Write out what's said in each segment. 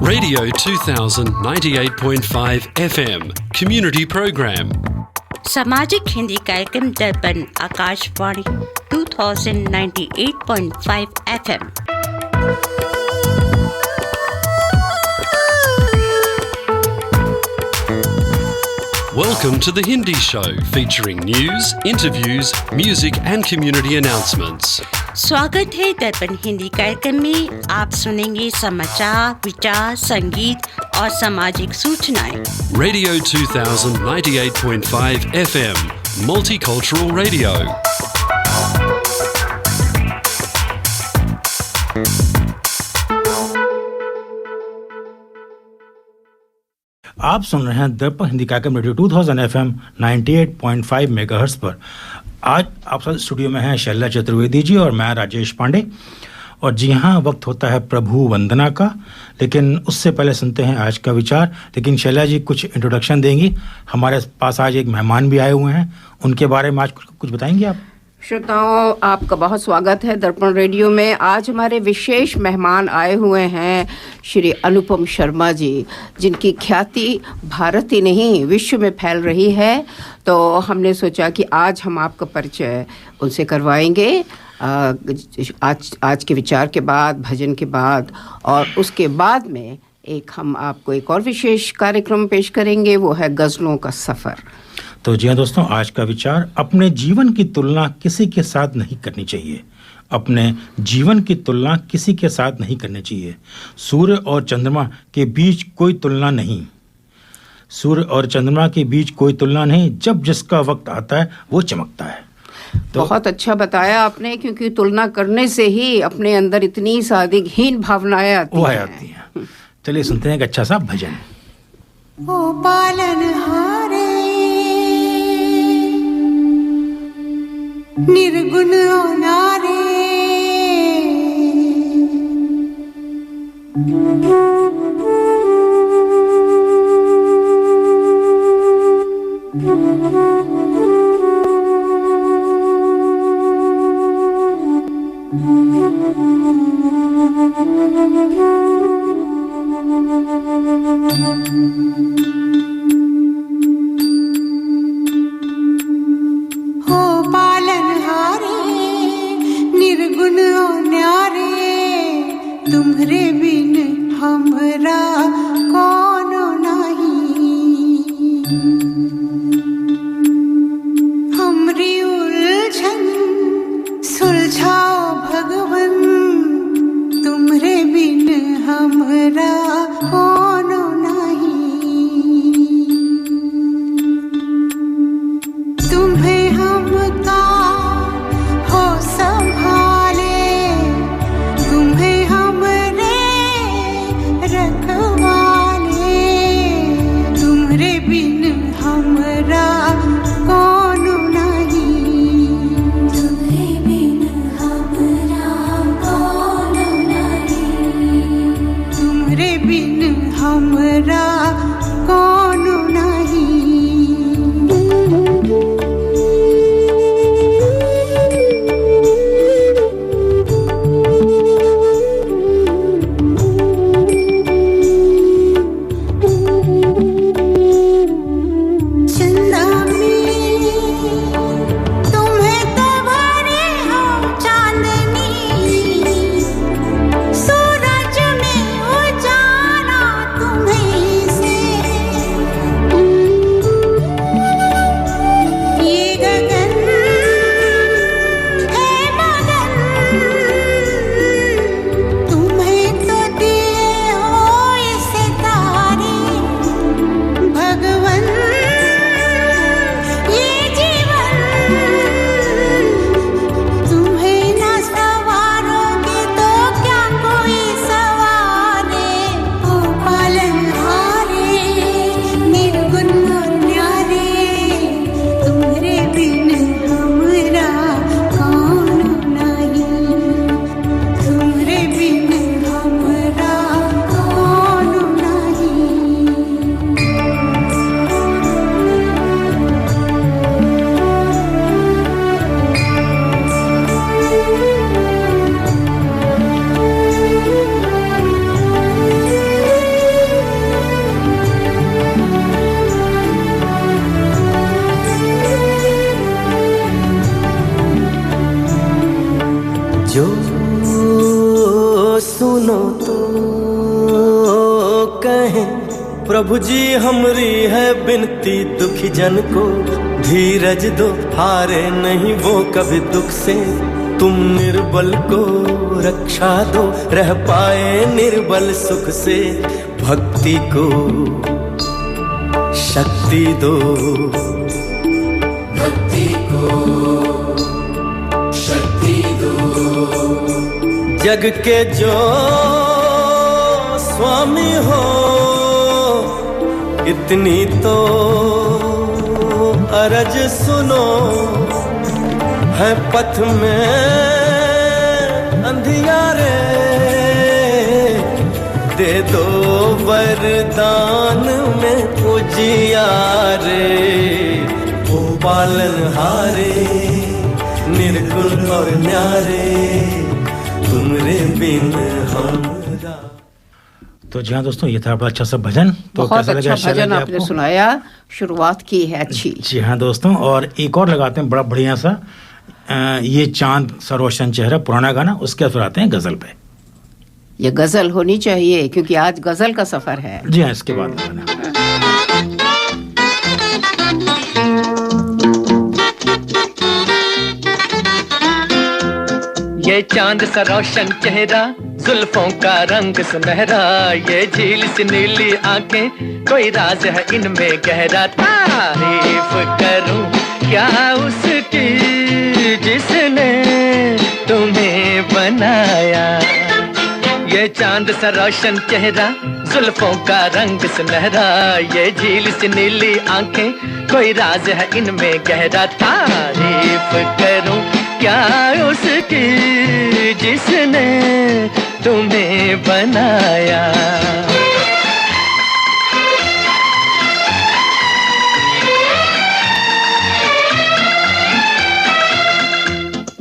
Radio 2000 98.5 FM Community Program. सामाजिक हिंदी कार्यक्रम दर्पण Akashvani 2098.5 FM। Welcome to the Hindi Show featuring news, interviews, music and community announcements. स्वागत है दर्पण हिंदी कार्यक्रम में। आप सुनेंगे समाचार, विचार, संगीत और सामाजिक सूचनाएं। Radio 2000 98.5 FM Multicultural Radio. आप सुन रहे हैं दर्पण हिंदी कार्यक्रम रेडियो 2000 FM 98.5 मेगाहर्ट्ज पर। आज आप सब स्टूडियो में हैं शैला चतुर्वेदी जी और मैं राजेश पांडे। और जी हाँ, वक्त होता है प्रभु वंदना का, लेकिन उससे पहले सुनते हैं आज का विचार। लेकिन शैला जी कुछ इंट्रोडक्शन देंगी। हमारे पास आज एक मेहमान भी आए हुए हैं, उनके बारे में आज कुछ बताएंगे आप? श्रोताओं, आपका बहुत स्वागत है दर्पण रेडियो में। आज हमारे विशेष मेहमान आए हुए हैं श्री अनुपम शर्मा जी, जिनकी ख्याति भारत ही नहीं विश्व में फैल रही है। तो हमने सोचा कि आज हम आपका परिचय उनसे करवाएंगे। आज के विचार के बाद, भजन के बाद, और उसके बाद में हम आपको एक और विशेष कार्यक्रम पेश करेंगे, वो है गज़लों का सफ़र। तो जी हाँ दोस्तों, आज का विचार, अपने जीवन की तुलना किसी के साथ नहीं करनी चाहिए। अपने जीवन की तुलना किसी के साथ नहीं करनी चाहिए। सूर्य और चंद्रमा के बीच कोई तुलना नहीं। सूर्य और चंद्रमा के बीच कोई तुलना नहीं। जब जिसका वक्त आता है वो चमकता है। तो बहुत अच्छा बताया आपने, क्योंकि तुलना करने से ही अपने अंदर इतनी सारी हीन भावनाएं आती हैं। चलिए सुनते हैं एक अच्छा सा भजन। ओ पालनहारे निर्गुण अनारे, तुम्हरे बिन हमरा कोनो नहीं। हमरी उलझन सुलझाओ भगवन, तुम्हरे बिन हमरा कोनो नहीं। तुम्हें हमका हो संभाले, तुम्हें रखवा जो सुनो तो कहें प्रभु जी हमरी है बिनती दुखी जन को धीरज दो हारे नहीं वो कभी दुख से तुम निर्बल को रक्षा दो रह पाए निर्बल सुख से भक्ति को शक्ति दो भक्ति को शक्ति दो जग के जो स्वामी हो इतनी तो अरज सुनो है पथ में अंधियारे दे दो वरदान में उजियारे ओ पालनहारे निर्गुण और न्यारे तुमरे बिन हम। तो जी हाँ दोस्तों, ये था बड़ा अच्छा सा भजन। तो बहुत अच्छा भजन आपने सुनाया, शुरुआत की है अच्छी। जी हाँ दोस्तों, और एक और लगाते हैं बड़ा बढ़िया सा, ये चांद सा रोशन चेहरा, पुराना गाना, उसके बाद आते हैं गजल पे। ये गजल होनी चाहिए क्योंकि आज गजल का सफर है। जी हाँ, इसके बाद गाना। ये चांद सा रोशन चेहरा, जुल्फों का रंग सुनहरा, ये झील सी नीली आंखें, कोई राज है इनमें गहरा। तारीफ करूं क्या उसकी जिसने तुम्हें बनाया। ये चांद सा रोशन चेहरा, जुल्फों का रंग सुनहरा, ये झील सी नीली आंखें, कोई राज है इनमें गहरा। तारीफ करूं क्या उसकी जिसने तुम्हें बनाया।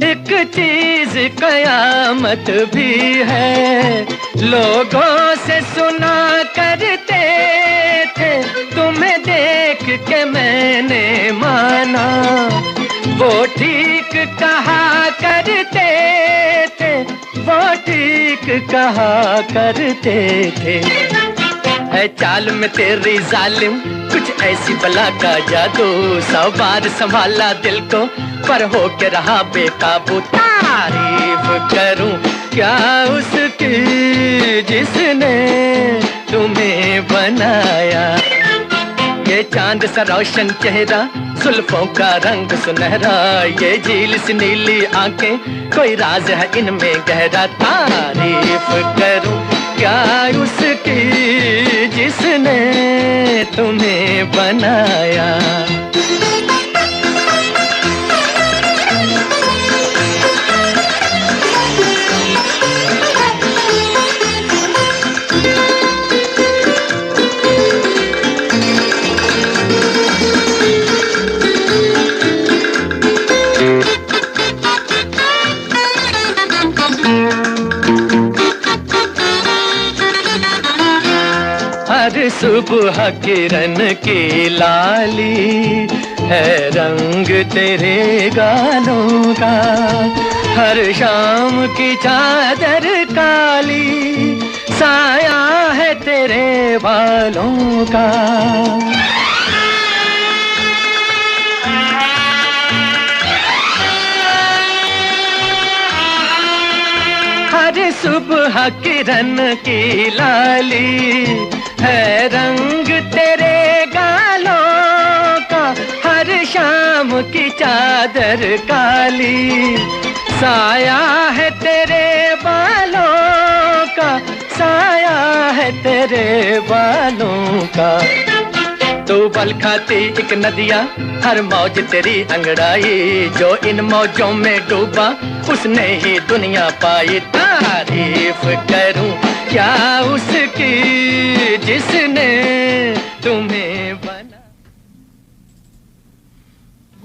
एक चीज कयामत भी है, लोगों से सुना करते थे, तुम्हें देख के मैंने माना, वो ठीक कहा करते थे, वो ठीक कहा करते थे। है चाल में तेरी जालिम कुछ ऐसी बला का जादू, 100 बार संभाला दिल को पर हो के रहा बेकाबू। तारीफ करूं क्या उसकी जिसने तुम्हें बनाया। ये चांद सा रोशन चेहरा, जुल्फों का रंग सुनहरा, ये झील सी नीली आंखें, कोई राज है इनमें गहरा। तारीफ करूं क्या उसकी जिसने तुम्हें बनाया। हर सुबह किरण की लाली है रंग तेरे गालों का, हर शाम की चादर काली साया है तेरे बालों का। हर सुबह किरण की लाली है रंग तेरे गालों का, हर शाम की चादर काली साया है तेरे बालों का, साया है तेरे बालों का। तू बल खाती एक नदिया, हर मौज तेरी अंगड़ाई, जो इन मौजों में डूबा उसने ही दुनिया पाई। तारीफ करूं क्या उसकी जिसने तुम्हें बना।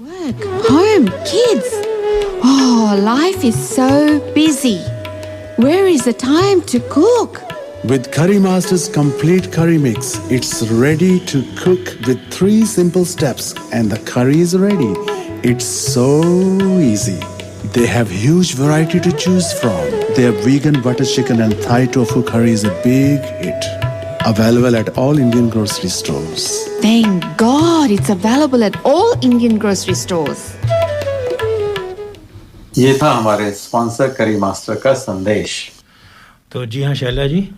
Work, home, kids. Oh, life is so busy. Where is the time to cook? With Curry Master's complete curry mix, it's ready to cook with 3 simple steps and the curry is ready. It's so easy. They have huge variety to choose from. Their vegan butter chicken and Thai tofu curry is a big hit. Available at all Indian grocery stores. Thank God it's available at all Indian grocery stores. ये था हमारे sponsor करी master का संदेश। तो जी हाँ शैला जी,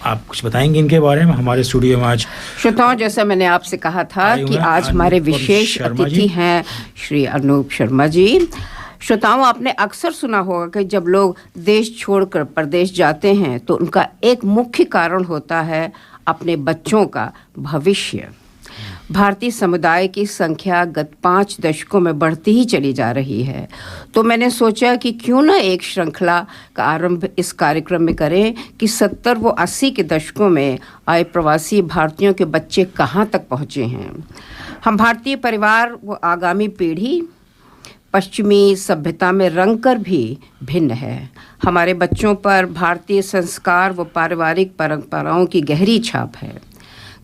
आप कुछ बताएंगे इनके बारे में? हमारे स्टूडियो में आज श्रोताओं, जैसा मैंने आपसे कहा था कि आज हमारे विशेष अतिथि हैं श्री अनूप शर्मा जी। श्रोताओं, आपने अक्सर सुना होगा कि जब लोग देश छोड़कर परदेश जाते हैं तो उनका एक मुख्य कारण होता है अपने बच्चों का भविष्य। भारतीय समुदाय की संख्या गत 5 दशकों में बढ़ती ही चली जा रही है, तो मैंने सोचा कि क्यों ना एक श्रृंखला का आरंभ इस कार्यक्रम में करें कि 70 व 80 के दशकों में आए प्रवासी भारतीयों के बच्चे कहाँ तक पहुँचे हैं। हम भारतीय परिवार व आगामी पीढ़ी पश्चिमी सभ्यता में रंगकर भी भिन्न है। हमारे बच्चों पर भारतीय संस्कार व पारिवारिक परंपराओं की गहरी छाप है।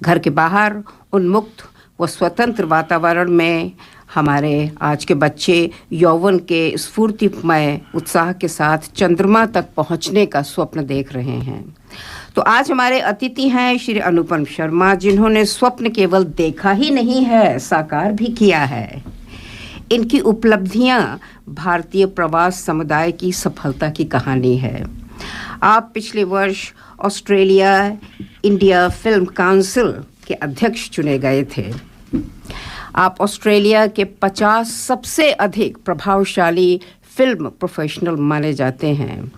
घर के बाहर उन्मुक्त व स्वतंत्र वातावरण में हमारे आज के बच्चे यौवन के स्फूर्तिमय उत्साह के साथ चंद्रमा तक पहुंचने का स्वप्न देख रहे हैं। तो आज हमारे अतिथि हैं श्री अनुपम शर्मा, जिन्होंने स्वप्न केवल देखा ही नहीं है, साकार भी किया है। इनकी उपलब्धियां भारतीय प्रवास समुदाय की सफलता की कहानी है। आप पिछले वर्ष ऑस्ट्रेलिया इंडिया फिल्म काउंसिल के अध्यक्ष चुने गए थे। आप ऑस्ट्रेलिया के 50 सबसे अधिक प्रभावशाली फिल्म प्रोफेशनल माने जाते हैं।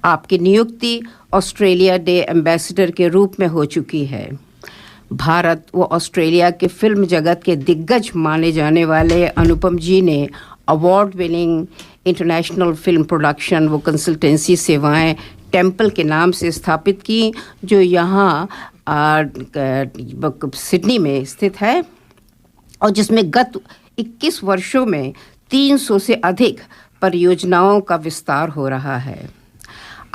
आपकी नियुक्ति ऑस्ट्रेलिया डे एम्बेसडर के रूप में हो चुकी है। भारत व ऑस्ट्रेलिया के फिल्म जगत के दिग्गज माने जाने वाले अनुपम जी ने award winning international film production व कंसल्टेंसी सेवाएं टेम्पल के नाम से स्थापित की, जो यहाँ सिडनी में स्थित है और जिसमें गत 21 वर्षों में 300 से अधिक परियोजनाओं का विस्तार हो रहा है।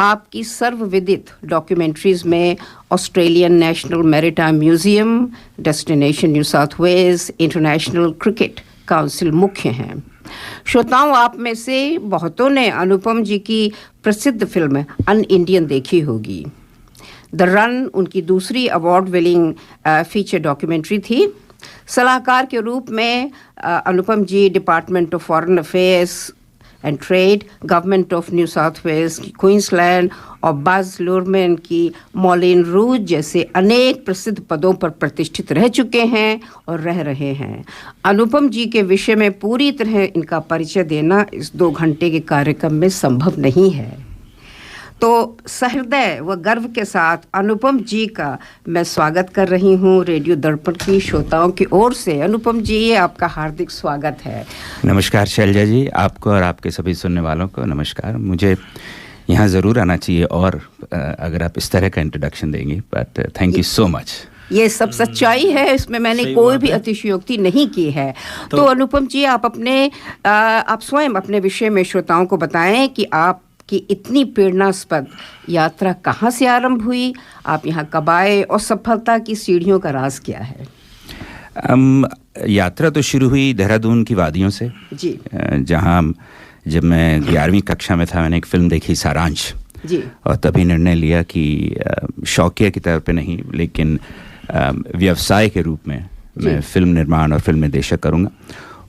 आपकी सर्वविदित डॉक्यूमेंट्रीज में Australian National Maritime Museum, destination New South Wales, International Cricket Council मुख्य हैं। श्रोताओं, आप में से बहुतों ने अनुपम जी की प्रसिद्ध फिल्म अन इंडियन देखी होगी। द रन उनकी दूसरी अवार्ड विनिंग फीचर डॉक्यूमेंट्री थी। सलाहकार के रूप में Anupam ji Department of Foreign Affairs and Trade, Government of New South Wales, Queensland और बज लुह्रमैन की मॉलिन रूज जैसे अनेक प्रसिद्ध पदों पर प्रतिष्ठित रह चुके हैं और रह रहे हैं। अनुपम जी के विषय में पूरी तरह इनका परिचय देना इस 2 घंटे के कार्यक्रम में संभव नहीं है। तो सहृदय व गर्व के साथ अनुपम जी का मैं स्वागत कर रही हूँ रेडियो दर्पण की श्रोताओं की ओर से। अनुपम जी, आपका हार्दिक स्वागत है। नमस्कार शैलजा जी, आपको और आपके सभी सुनने वालों को नमस्कार। मुझे यहाँ ज़रूर आना चाहिए और अगर आप इस तरह का इंट्रोडक्शन देंगे, but thank you so much. ये सब सच्चाई है, इसमें मैंने कोई भी अतिशयोक्ति नहीं की है। तो अनुपम जी, आप स्वयं अपने विषय में श्रोताओं को बताएं कि आप कि इतनी प्रेरणास्पद यात्रा कहाँ से आरंभ हुई, आप यहाँ कब आए और सफलता की सीढ़ियों का राज क्या है? यात्रा तो शुरू हुई देहरादून की वादियों से जी, जहाँ जब मैं 11वीं कक्षा में था, मैंने एक फिल्म देखी सारांश जी, और तभी निर्णय लिया कि शौकिया की तौर पे नहीं लेकिन व्यवसाय के रूप में मैं फिल्म निर्माण और फिल्म निर्देशक करूँगा।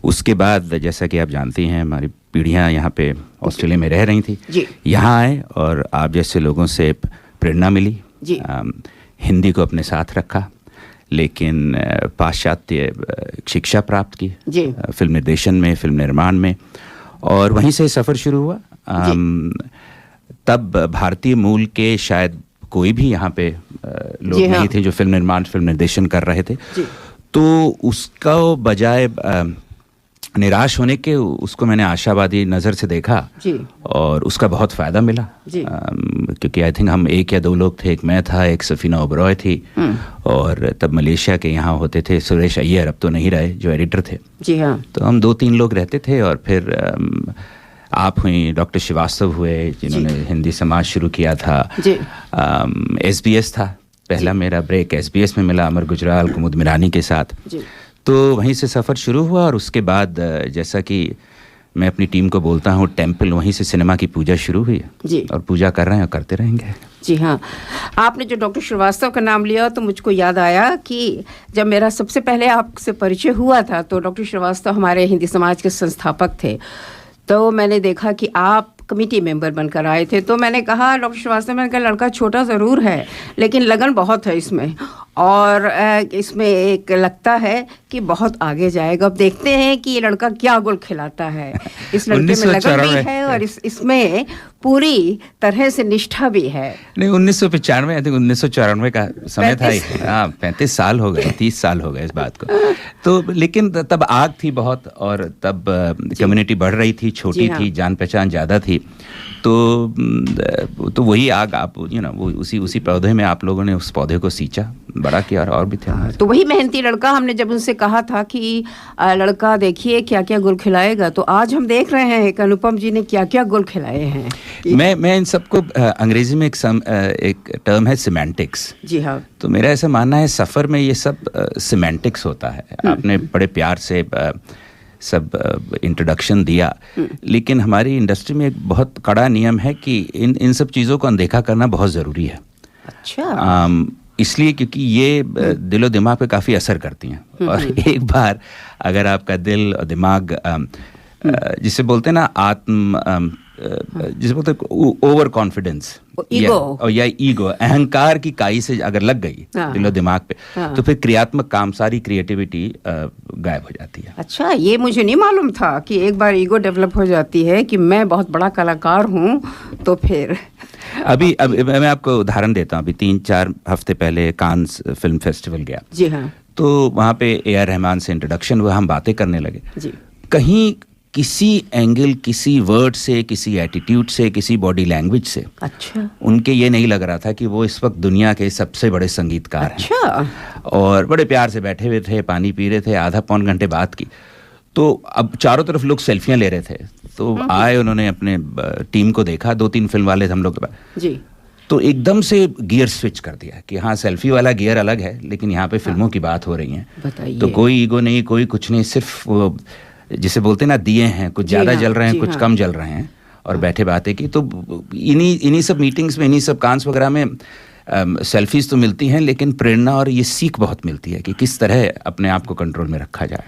उसके बाद जैसा कि आप जानती हैं, हमारी पीढ़ियाँ यहाँ पे ऑस्ट्रेलिया में रह रही थी, यहाँ आए और आप जैसे लोगों से प्रेरणा मिली। हिंदी को अपने साथ रखा, लेकिन पाश्चात्य शिक्षा प्राप्त की फिल्म निर्देशन में, फिल्म निर्माण में, और वहीं से सफ़र शुरू हुआ। तब भारतीय मूल के शायद कोई भी यहाँ पे लोग नहीं थे जो फिल्म निर्माण, फिल्म निर्देशन कर रहे थे। तो उसका बजाय निराश होने के उसको मैंने आशावादी नज़र से देखा और उसका बहुत फ़ायदा मिला, क्योंकि आई थिंक हम 1 या 2 लोग थे। एक मैं था, एक सफीना ओबरॉय थी, और तब मलेशिया के यहाँ होते थे सुरेश अय्यर, अब तो नहीं रहे, जो एडिटर थे। जी हाँ। तो हम 2-3 लोग रहते थे, और फिर आप हुई, डॉक्टर श्रीवास्तव हुए जिन्होंने हिंदी समाज शुरू किया था। SBS था पहला मेरा ब्रेक, SBS में मिला अमर गुजराल, कुमुद मिरानी के साथ। तो वहीं से सफ़र शुरू हुआ, और उसके बाद जैसा कि मैं अपनी टीम को बोलता हूँ टेम्पल, वहीं से सिनेमा की पूजा शुरू हुई है जी। और पूजा कर रहे हैं और करते रहेंगे। जी हाँ, आपने जो डॉक्टर श्रीवास्तव का नाम लिया तो मुझको याद आया कि जब मेरा सबसे पहले आपसे परिचय हुआ था तो डॉक्टर श्रीवास्तव हमारे हिंदी समाज के संस्थापक थे। तो मैंने देखा कि आप कमेटी मेंबर बनकर आए थे, तो मैंने कहा डॉक्टर श्रीवास्तव, मैंने कहा लड़का छोटा ज़रूर है लेकिन लगन बहुत है इसमें, और इसमें एक लगता है कि बहुत आगे जाएगा। अब देखते हैं कि ये लड़का क्या गुल खिलाता है। इस लड़के में लगन भी है और इसमें पूरी तरह से निष्ठा भी है। नहीं, 1995 आई थिंक 1994 का समय था। हाँ, 35 साल हो गए, 30 साल हो गए इस बात को। तो लेकिन तब आग थी बहुत, और तब कम्युनिटी बढ़ रही थी, छोटी थी, जान पहचान ज़्यादा थी। तो वही आग आप वो उसी पौधे में आप लोगों ने उस पौधे को सींचा, बड़ा किया और भी थे। तो वही मेहनती लड़का, हमने जब उनसे कहा था कि लड़का देखिए क्या क्या गुल खिलाएगा, तो आज हम देख रहे हैं कि अनुपम जी ने क्या क्या गुल खिलाए हैं। मैं इन सबको अंग्रेजी में एक टर्म है सिमेंटिक्स। जी हाँ। तो मेरा ऐसा मानना है सफ़र में ये सब सिमेंटिक्स होता है। आपने बड़े प्यार से सब इंट्रोडक्शन दिया, लेकिन हमारी इंडस्ट्री में एक बहुत कड़ा नियम है कि इन सब चीज़ों को अनदेखा करना बहुत ज़रूरी है। अच्छा। इसलिए क्योंकि ये दिलो दिमाग पे काफ़ी असर करती हैं, और एक बार अगर आपका दिल और दिमाग जिसे बोलते हैं ना जिसे बोलते हैं ओवर कॉन्फिडेंस या ईगो, अहंकार की काई से अगर लग गई दिलो दिमाग पे, तो फिर क्रियात्मक काम, सारी क्रिएटिविटी गायब हो जाती है। अच्छा, ये मुझे नहीं मालूम था कि एक बार ईगो डेवलप हो जाती है कि मैं बहुत बड़ा कलाकार हूँ, तो फिर अभी मैं आपको उदाहरण देता हूँ। अभी 3-4 हफ्ते पहले कांस फिल्म फेस्टिवल गया। जी हाँ। तो वहाँ पे ए.आर. रहमान से इंट्रोडक्शन हुआ, हम बातें करने लगे। जी। कहीं किसी एंगल, किसी वर्ड से, किसी एटीट्यूड से, किसी बॉडी लैंग्वेज से अच्छा उनके ये नहीं लग रहा था कि वो इस वक्त दुनिया के सबसे बड़े संगीतकार हैं। और बड़े प्यार से बैठे हुए थे, पानी पी रहे थे, आधा पौन घंटे बात की। तो अब चारों तरफ लोग सेल्फियां ले रहे थे, तो आए, उन्होंने अपने टीम को देखा, 2-3 फिल्म वाले हम लोग के पास जी। तो एकदम से गियर स्विच कर दिया कि हाँ, सेल्फी वाला गियर अलग है, लेकिन यहाँ पे फिल्मों की बात हो रही है। तो कोई ईगो नहीं, कोई कुछ नहीं, सिर्फ वो जिसे बोलते ना दिए हैं, कुछ ज़्यादा जल रहे हैं, कुछ कम जल रहे हैं, और बैठे बातें की। तो इन्हीं सब मीटिंग्स में, इन्हीं सब कांस वगैरह में सेल्फीज तो मिलती हैं, लेकिन प्रेरणा और ये सीख बहुत मिलती है कि किस तरह अपने आप को कंट्रोल में रखा जाए।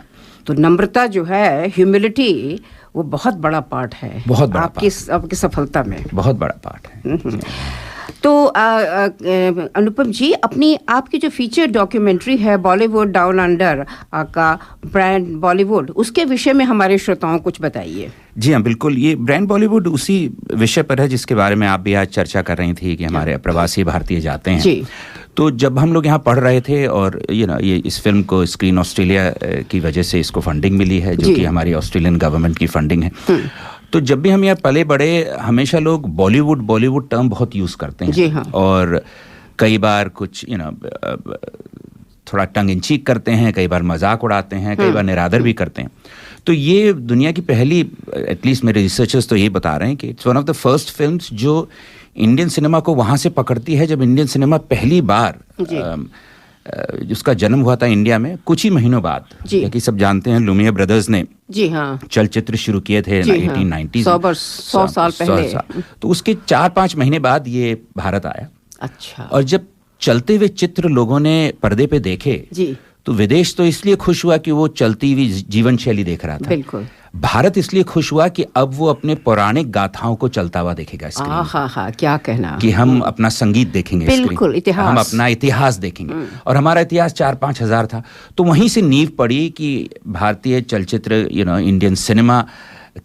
तो नम्रता जो है, ह्यूमिलिटी, वो बहुत बड़ा पार्ट है, बहुत बड़ा आपकी सफलता में बहुत बड़ा पार्ट है। तो अनुपम जी, आपकी जो फीचर डॉक्यूमेंट्री है बॉलीवुड डाउन अंडर का ब्रांड बॉलीवुड, उसके विषय में हमारे श्रोताओं को कुछ बताइए। जी हाँ, बिल्कुल। ये ब्रांड बॉलीवुड उसी विषय पर है जिसके बारे में आप भी आज चर्चा कर रही थी कि हमारे प्रवासी भारतीय जाते हैं। जी। तो जब हम लोग यहाँ पढ़ रहे थे, और ये इस फिल्म को स्क्रीन ऑस्ट्रेलिया की वजह से इसको फंडिंग मिली है, जो कि हमारी ऑस्ट्रेलियन गवर्नमेंट की फंडिंग है। तो जब भी हम यहाँ पले बड़े, हमेशा लोग बॉलीवुड टर्म बहुत यूज़ करते हैं। जी हाँ। और कई बार कुछ थोड़ा टंग इन चीक करते हैं, कई बार मजाक उड़ाते हैं, कई बार निरादर भी करते हैं। तो ये दुनिया की पहली, एटलीस्ट मेरे रिसर्चर्स तो ये बता रहे हैं कि it's one of the first films जो इंडियन सिनेमा को वहाँ से पकड़ती है जब इंडियन सिनेमा पहली बार जिसका जन्म हुआ था इंडिया में कुछ ही महीनों बाद। कि सब जानते हैं लुमियर ब्रदर्स ने जी हाँ चलचित्र शुरू किए थे 1890s, 100 साल पहले। तो उसके 4-5 महीने बाद ये भारत आया। अच्छा। और जब चलते हुए चित्र लोगों ने पर्दे पे देखे जी, तो विदेश तो इसलिए खुश हुआ कि वो चलती हुई जीवन शैली देख रहा था। बिल्कुल। भारत इसलिए खुश हुआ कि अब वो अपने पौराणिक गाथाओं को चलता हुआ देखेगा स्क्रीन। हाँ, क्या कहना कि हम अपना संगीत देखेंगे, बिल्कुल, इतिहास, हम अपना इतिहास देखेंगे। और हमारा इतिहास 4-5 हजार था। तो वहीं से नींव पड़ी कि भारतीय चलचित्र, इंडियन सिनेमा,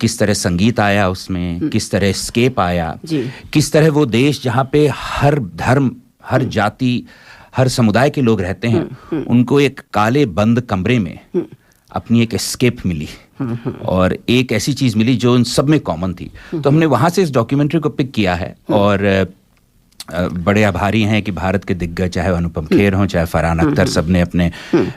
किस तरह संगीत आया उसमें, किस तरह स्केप आया, किस तरह वो देश जहाँ पे हर धर्म, हर जाति, हर समुदाय के लोग रहते हैं, उनको एक काले बंद कमरे में अपनी एक एस्केप मिली, और एक ऐसी चीज़ मिली जो उन सब में कॉमन थी। तो हमने वहाँ से इस डॉक्यूमेंट्री को पिक किया है, और बड़े आभारी हैं कि भारत के दिग्गज, चाहे अनुपम खेर हों, चाहे फरहान अख्तर, सब ने अपने,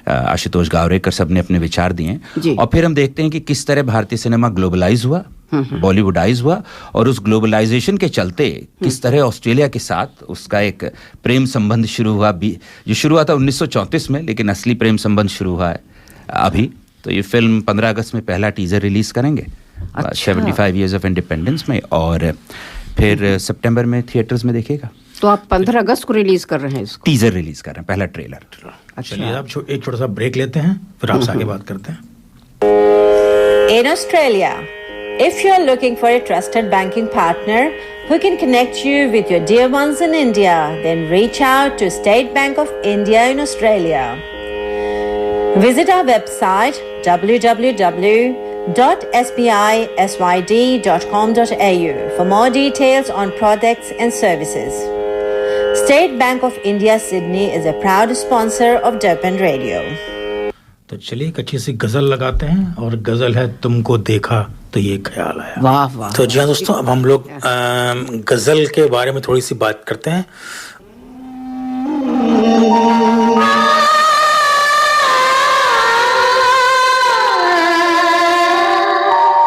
आशुतोष गावरेकर, सब ने अपने विचार दिए। और फिर हम देखते हैं कि किस तरह भारतीय सिनेमा ग्लोबलाइज हुआ, बॉलीवुडाइज हुआ, और उस ग्लोबलाइजेशन के चलते किस तरह ऑस्ट्रेलिया के साथ उसका एक प्रेम संबंध शुरू हुआ, जो शुरू हुआ था 1934 में, लेकिन असली प्रेम संबंध शुरू हुआ है अभी। तो ये फिल्म 15 अगस्त में पहला टीजर रिलीज करेंगे, 75 ईयर्स ऑफ इंडिपेंडेंस में, और फिर सितंबर में थिएटर्स में देखिएगा। तो आप 15 अगस्त को रिलीज कर रहे हैं इसको? टीजर रिलीज कर रहे हैं, पहला ट्रेलर। चलिए आप एक छोटा सा ब्रेक लेते हैं, फिर आपसे आगे बात करते हैं। In Australia, if you're looking for a trusted banking partner who can connect you with your dear ones in India, then reach out to State Bank of India in Australia. Visit our website www.sbisyd.com.au for more details on products and services. State Bank of India Sydney is a proud sponsor of Durban Radio. तो चलिए एक अच्छी सी गजल लगाते हैं, और गजल है तुमको देखा तो ये ख्याल आया। वाह वाह। तो जी हाँ दोस्तों, अब हम लोग गजल के बारे में थोड़ी सी बात करते हैं।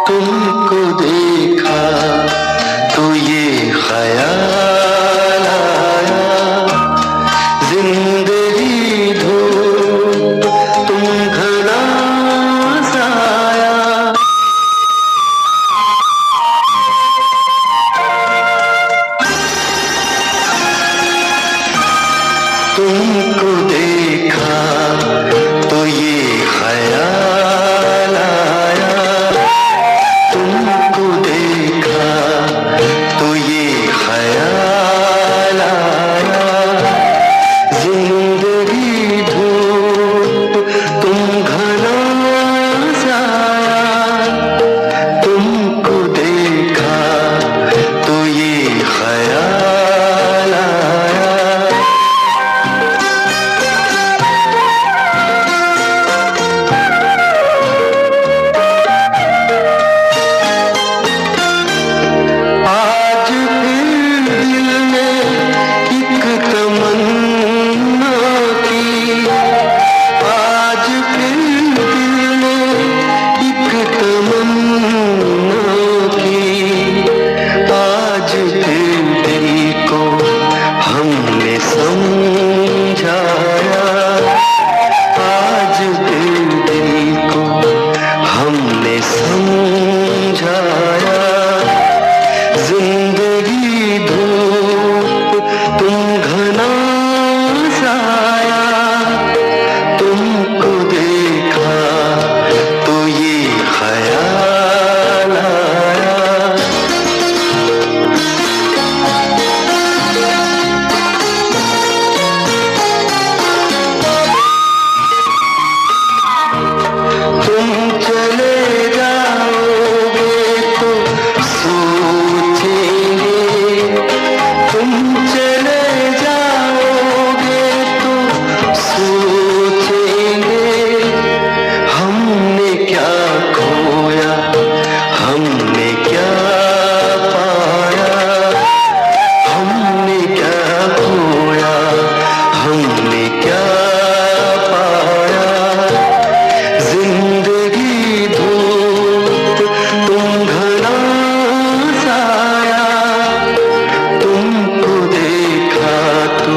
तुमको देखा तो ये ख्याल आया, जिंदगी धूप तुम घना साया। तुमको देखा तो ये ख्याल आया, तुमको देखा तो ये ख्याल आया, जिंदगी धूप तुम घना साया। तुमको देखा तो ये ख्याल आया। आज फिर दिल में एक तमन्ना की, आज फिर दिल में एक तमन्ना की, आज फिर दिल को हमने समझाया, आज फिर दिल को हमने समझाया। जिंदगी धूप तुम घना साया, तुमको देखा तो ये ख्याल आया। तुम चले जाओगे तो सोचेंगे, तुम चले जाओगे तो सोचेंगे, हमने क्या खोया हमने क्या पाया, हमने क्या खोया हमने क्या पाया। जिंदगी धूप तुम घना साया, तुमको देखा तो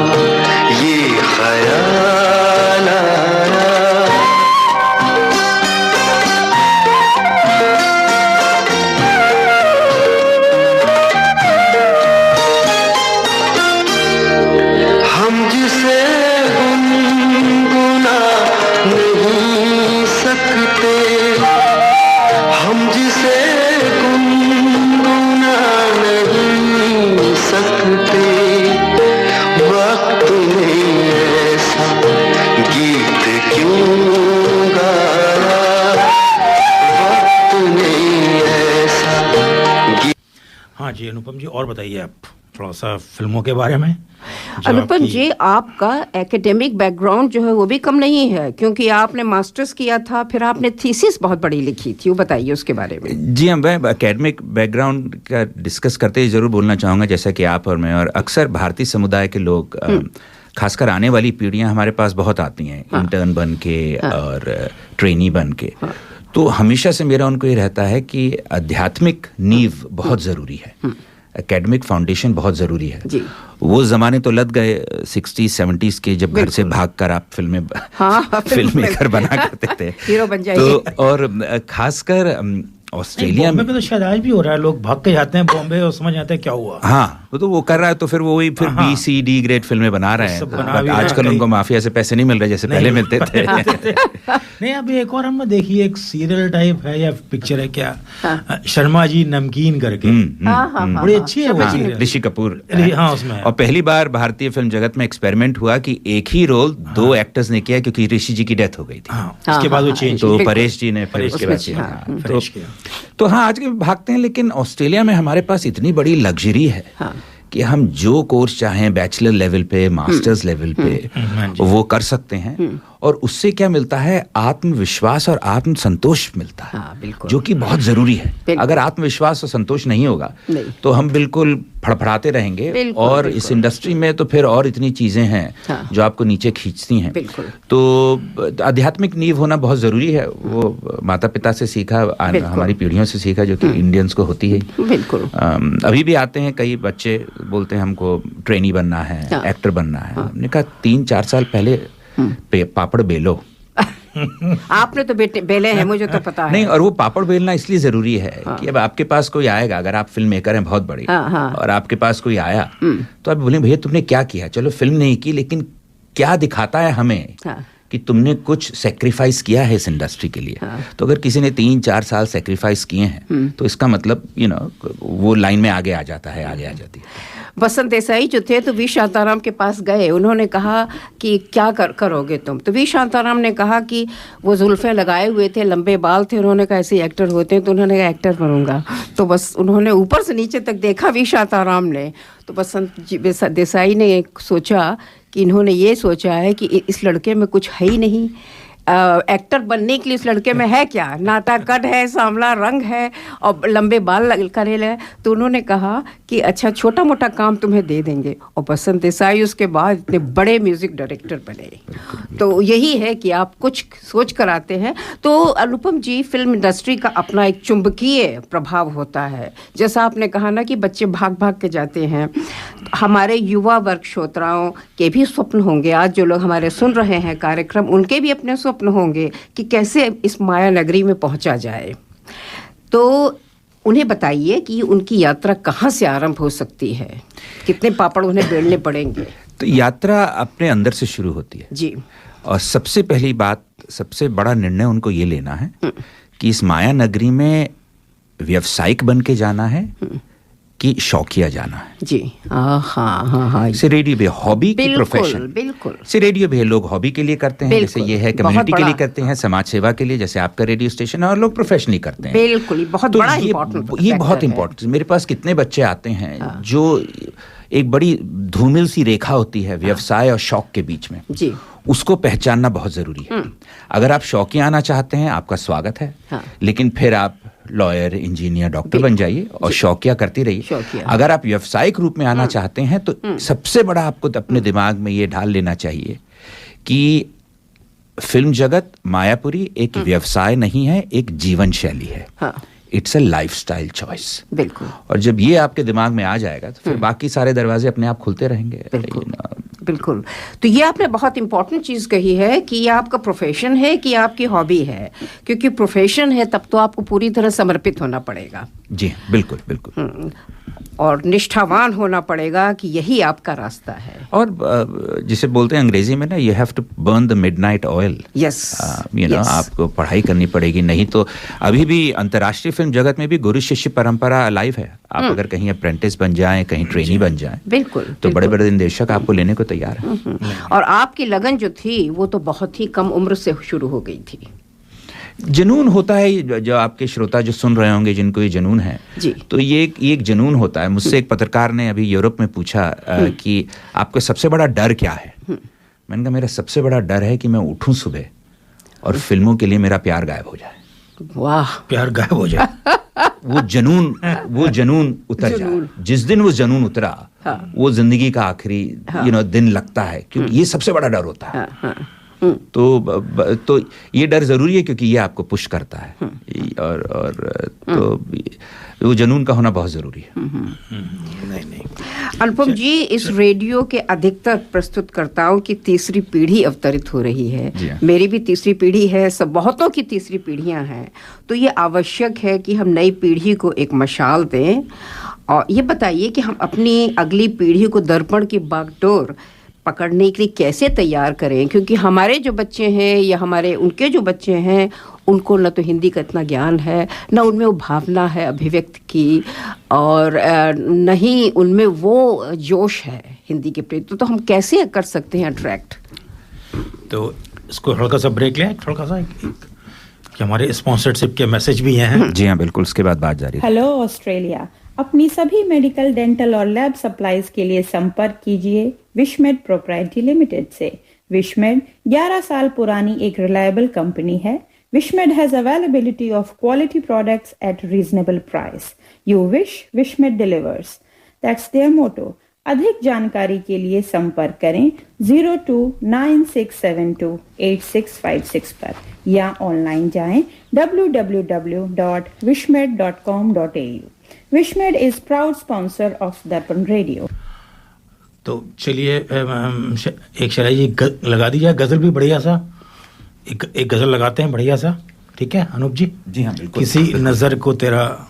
ये ख्याल आया। हम जिसे गुनगुना नहीं सकते, हम जिसे गुनगुना नहीं सकते, वक्त ने ऐसा गीत क्यों गाया, वक्त ने ऐसा गीत। हाँ जी अनुपम जी, और बताइए आप थोड़ा सा फिल्मों के बारे में। अनुपम जी, आपका एकेडमिक बैकग्राउंड जो है वो भी कम नहीं है, क्योंकि आपने मास्टर्स किया था, फिर आपने थीसिस बहुत बड़ी लिखी थी, वो बताइए उसके बारे में। जी हाँ, मैं एकेडमिक बैकग्राउंड का डिस्कस करते ही ज़रूर बोलना चाहूँगा, जैसा कि आप और मैं और अक्सर भारतीय समुदाय के लोग, खासकर आने वाली पीढ़ियाँ हमारे पास बहुत आती हैं, इंटर्न बन के और ट्रेनी बन के। तो हमेशा से मेरा उनको ये रहता है कि आध्यात्मिक नींव बहुत ज़रूरी है, एकेडमिक फाउंडेशन बहुत ज़रूरी है। वो ज़माने तो लग गए 60s-70s के, जब घर से भागकर आप फिल्म मेकर बना करते थे, हीरो बन जाइए। तो और खासकर ऑस्ट्रेलिया में तो शायद आज भी हो रहा है, लोग भाग के जाते हैं बॉम्बे और समझ आते हैं क्या हुआ। हाँ, तो वो कर रहा है, तो फिर वही फिर बी सी डी ग्रेड फिल्में बना रहे हैं। आजकल उनको माफिया से पैसे नहीं मिल रहे जैसे पहले मिलते थे। नहीं, अभी एक और हमने देखी, एक सीरियल टाइप है या पिक्चर है क्या, शर्मा जी नमकीन करके, बड़ी अच्छी है वो सीरियल, ऋषि कपूर। हाँ, उसमें। और पहली बार भारतीय फिल्म जगत में एक्सपेरिमेंट हुआ कि एक ही रोल 2 एक्टर्स ने किया, क्योंकि ऋषि जी की डेथ हो गई थी। उसके बाद वो चेंज, तो परेश जी ने फिर उसके बाद किया। तो हाँ, आज के भागते हैं, लेकिन ऑस्ट्रेलिया में हमारे पास इतनी बड़ी लग्जरी है कि हम जो कोर्स चाहें बैचलर लेवल पे, मास्टर्स लेवल पे वो कर सकते हैं। और उससे क्या मिलता है, आत्मविश्वास और आत्म संतोष मिलता है, जो कि बहुत जरूरी है। अगर आत्मविश्वास और संतोष नहीं होगा तो हम बिल्कुल फड़फड़ाते रहेंगे, और इस इंडस्ट्री में तो फिर और इतनी चीजें हैं जो आपको नीचे खींचती हैं। तो आध्यात्मिक नींव होना बहुत जरूरी है। वो माता पिता से सीखा, हमारी पीढ़ियों से सीखा, जो कि इंडियंस को होती है। बिल्कुल। अभी भी आते हैं कई बच्चे, बोलते हैं हमको ट्रेनी बनना है, एक्टर बनना है। हमने कहा 3-4 साल पहले पापड़ बेलो। आपने तो बेले हैं, मुझे तो पता है। नहीं, और वो पापड़ बेलना इसलिए जरूरी है कि अब आपके पास कोई आएगा, अगर आप फिल्म मेकर हैं बहुत बड़ी, और आपके पास कोई आया तो आप बोले भैया तुमने क्या किया, चलो फिल्म नहीं की, लेकिन क्या दिखाता है हमें कि तुमने कुछ सेक्रीफाइस किया है इस इंडस्ट्री के लिए। तो अगर किसी ने 3-4 साल सेक्रीफाइस किए हैं तो इसका मतलब वो लाइन में आगे आ जाता है, आगे आ जाती है। बसंत देसाई जो थे, तो वी शांताराम के पास गए, उन्होंने कहा कि क्या करोगे तुम, तो वी शांताराम ने कहा कि वो जुल्फे लगाए हुए थे, लंबे बाल थे, उन्होंने कहा ऐसे एक्टर होते हैं, तो उन्होंने कहा एक्टर बनूंगा। तो बस उन्होंने ऊपर से नीचे तक देखा वी शांताराम ने, तो बसंत देसाई ने सोचा कि इन्होंने ये सोचा है कि इस लड़के में कुछ है ही नहीं, एक्टर बनने के लिए इस लड़के में है क्या, नाटा कट है, सांवला रंग है और लंबे बाल करेल है। तो उन्होंने कहा कि अच्छा छोटा मोटा काम तुम्हें दे देंगे, और बसंत देसाई उसके बाद इतने बड़े म्यूजिक डायरेक्टर बने। तो यही है कि आप कुछ सोच कर आते हैं। तो अनुपम जी, फिल्म इंडस्ट्री का अपना एक चुंबकीय प्रभाव होता है, जैसा आपने कहा ना कि बच्चे भाग भाग के जाते हैं। हमारे युवा वर्ग श्रोताओं के भी स्वप्न होंगे, आज जो लोग हमारे सुन रहे हैं कार्यक्रम, उनके भी अपने स्वप्न होंगे कि कैसे इस माया नगरी में पहुंचा जाए। तो उन्हें बताइए कि उनकी यात्रा कहाँ से आरंभ हो सकती है, कितने पापड़ उन्हें बेलने पड़ेंगे। तो यात्रा अपने अंदर से शुरू होती है जी, और सबसे पहली बात, सबसे बड़ा निर्णय उनको ये लेना है कि इस माया नगरी में व्यावसायिक बन के जाना है कि शौकिया जाना है। जी, हाँ। से रेडियो भी हॉबी की प्रोफेशन, बिल्कुल। से रेडियो भी लोग हॉबी के लिए करते हैं, जैसे ये है कम्युनिटी के लिए करते हैं, समाज सेवा के लिए, जैसे आपका रेडियो स्टेशन है, और लोग प्रोफेशनली करते हैं। बिल्कुल, बहुत बड़ा इंपॉर्टेंट, ये बहुत इंपॉर्टेंट। मेरे पास कितने बच्चे आते हैं जो एक बड़ी धूमिल सी रेखा होती है व्यवसाय और शौक के बीच में, जी, उसको पहचानना बहुत जरूरी है। अगर आप शौकिया आना चाहते हैं, आपका स्वागत है, लेकिन फिर आप लॉयर, इंजीनियर, डॉक्टर बन जाइए और शौकिया करती रहिए। अगर आप व्यावसायिक रूप में आना चाहते हैं तो सबसे बड़ा आपको अपने दिमाग में ये ढाल लेना चाहिए कि फिल्म जगत, मायापुरी एक व्यवसाय नहीं है, एक जीवन शैली है। It's a lifestyle choice. बिल्कुल। और जब ये आपके दिमाग में आ जाएगा तो फिर बाकी सारे दरवाजे अपने आप खुलते रहेंगे। बिल्कुल। तो ये आपने बहुत इंपॉर्टेंट चीज़ कही है कि ये आपका प्रोफेशन है कि आपकी हॉबी है, क्योंकि प्रोफेशन है तब तो आपको पूरी तरह समर्पित होना पड़ेगा। जी बिल्कुल बिल्कुल। और निष्ठावान होना पड़ेगा कि यही आपका रास्ता है। और जिसे बोलते हैं अंग्रेजी में ना, you have to burn the midnight oil. Yes, आपको पढ़ाई करनी पड़ेगी, नहीं तो अभी भी अंतर्राष्ट्रीय फिल्म जगत में भी गुरु शिष्य परंपरा अलाइव है। आप अगर कहीं अप्रेंटिस बन जाएं, कहीं ट्रेनी बन जाएं, बिल्कुल, तो बड़े बड़े निर्देशक आपको लेने को तैयार है। और आपकी लगन जो थी वो तो बहुत ही कम उम्र से शुरू हो गई थी। जुनून होता है, जो आपके श्रोता जो सुन रहे होंगे जिनको ये जुनून है जी, तो ये एक जुनून होता है। मुझसे एक पत्रकार ने अभी यूरोप में पूछा कि आपका सबसे बड़ा डर क्या है। मैंने कहा मेरा सबसे बड़ा डर है कि मैं उठूं सुबह और फिल्मों के लिए मेरा प्यार गायब हो जाए। वाह, प्यार गायब हो जाए। वो जुनून उतर जाए। जिस दिन वो जुनून उतरा वो जिंदगी का आखिरी दिन लगता है, क्योंकि ये सबसे बड़ा डर होता है। तो ये डर ज़रूरी है क्योंकि ये आपको पुश करता है, और तो वो जुनून का होना बहुत ज़रूरी है। नहीं। अनुपम जी, इस रेडियो के अधिकतर प्रस्तुतकर्ताओं की तीसरी पीढ़ी अवतरित हो रही है। मेरी भी तीसरी पीढ़ी है, सब बहुतों की तीसरी पीढ़ियां हैं। तो ये आवश्यक है कि हम नई पीढ़ी को एक मशाल दें। और ये बताइए कि हम अपनी अगली पीढ़ी को दर्पण की बागडोर पकड़ने के लिए कैसे तैयार करें, क्योंकि हमारे जो बच्चे हैं या उनके जो बच्चे हैं, उनको न तो हिंदी का इतना ज्ञान है, न उनमें वो भावना है अभिव्यक्त की, और न ही उनमें वो जोश है हिंदी के प्रति। तो हम कैसे कर सकते हैं अट्रैक्ट? तो इसको हल्का सा ब्रेक लें, थोड़ा सा कि हमारे स्पॉन्सरशिप के मैसेज भी हैं। जी हाँ, बिल्कुल, उसके बाद बात जारी। हेलो ऑस्ट्रेलिया, अपनी सभी मेडिकल, डेंटल और लैब सप्लाईज के लिए संपर्क कीजिए विशमेड प्रोप्राइटरी लिमिटेड से। विशमेड 11 साल पुरानी एक रिलायबल कंपनी है। Wishmade has availability of quality products at reasonable price. You wish, Wishmade delivers. That's their motto. अधिक जानकारी के लिए संपर्क करें 0296728656 पर या ऑनलाइन जाएं www.wishmed.com.au। Wishmed is proud sponsor of Darpan Radio. तो चलिए एक शराय जी लगा दीजिए, गजल भी बढ़िया सा, एक गजल लगाते हैं बढ़िया सा, ठीक है अनूप जी? जी हाँ, बिल्कुल। किसी नजर को तेरा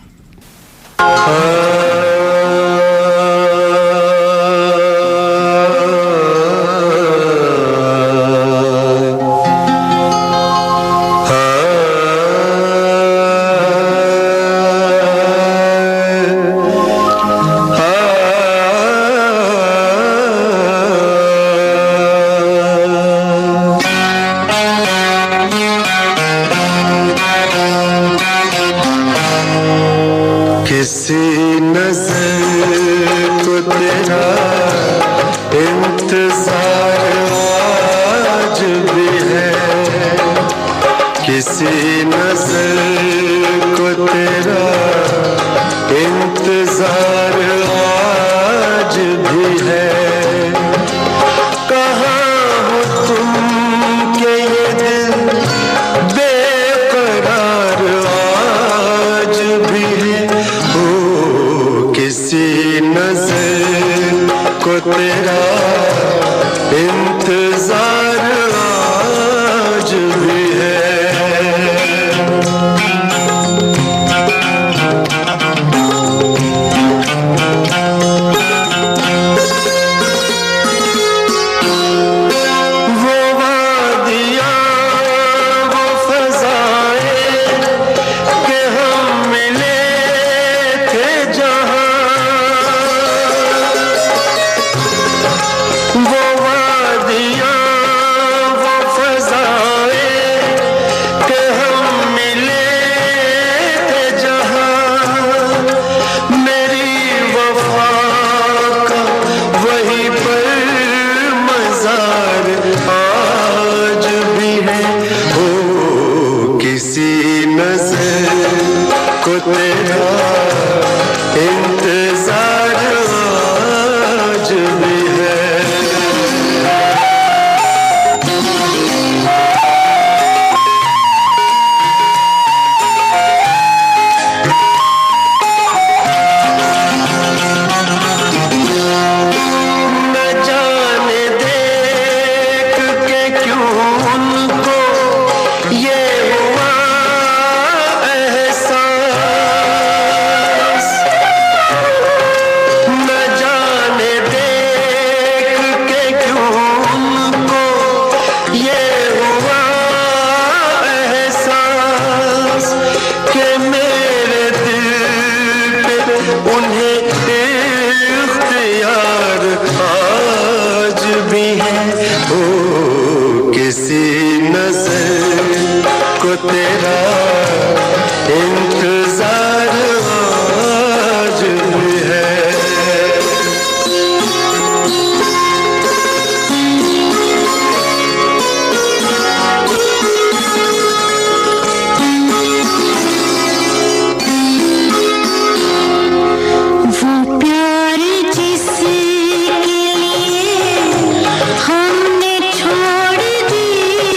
हमने छोड़ दी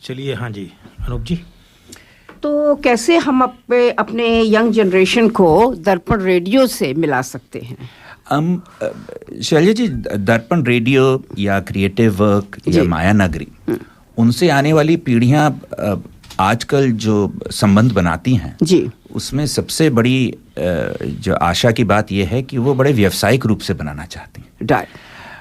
चलिए, हाँ जी अनूप जी। तो कैसे हम अपने यंग जनरेशन को दर्पण रेडियो से मिला सकते हैं? शैलजा जी, दर्पण रेडियो या क्रिएटिव वर्क या माया नगरी, उनसे आने वाली पीढ़ियां आजकल जो संबंध बनाती हैं जी, उसमें सबसे बड़ी जो आशा की बात यह है कि वो बड़े व्यावसायिक रूप से बनाना चाहती हैं।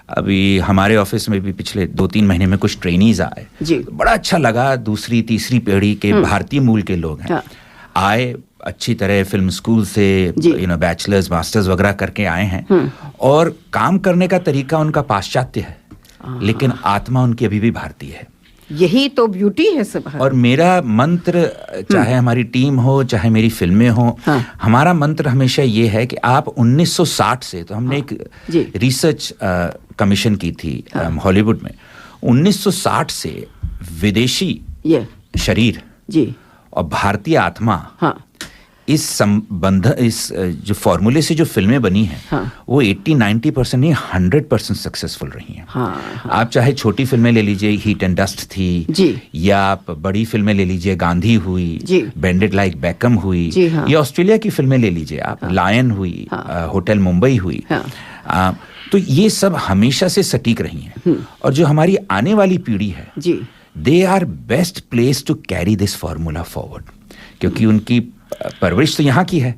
अभी हमारे ऑफिस में भी पिछले 2-3 महीने में कुछ ट्रेनीज आए, तो बड़ा अच्छा लगा। दूसरी तीसरी पीढ़ी के भारतीय मूल के लोग हैं, आए अच्छी तरह फिल्म स्कूल से बैचलर्स मास्टर्स वगैरह करके आए हैं, और काम करने का तरीका उनका पाश्चात्य है, लेकिन आत्मा उनकी अभी भी भारतीय है। यही तो ब्यूटी है सब। और मेरा मंत्र, चाहे हमारी टीम हो चाहे मेरी फिल्में हो, हमारा मंत्र हमेशा ये है कि आप 1960 से, तो हमने एक रिसर्च कमीशन की थी हॉलीवुड में, 1960 से विदेशी शरीर और भारतीय आत्मा, इस संबंध, इस जो फॉर्मूले से जो फिल्में बनी हैं, वो 80-90% नहीं 100% सक्सेसफुल रही हैं। आप चाहे छोटी फिल्में ले लीजिए, हीट एंड डस्ट थी, या आप बड़ी फिल्में ले लीजिए, गांधी हुई, बेंडेड लाइक बैकम हुई, या ऑस्ट्रेलिया की फिल्में ले लीजिए आप, लायन हुई, होटल मुंबई हुई, तो ये सब हमेशा से सटीक रही हैं। और जो हमारी आने वाली पीढ़ी है, they are best place to carry this formula forward, क्योंकि उनकी परवरिश तो यहाँ की है,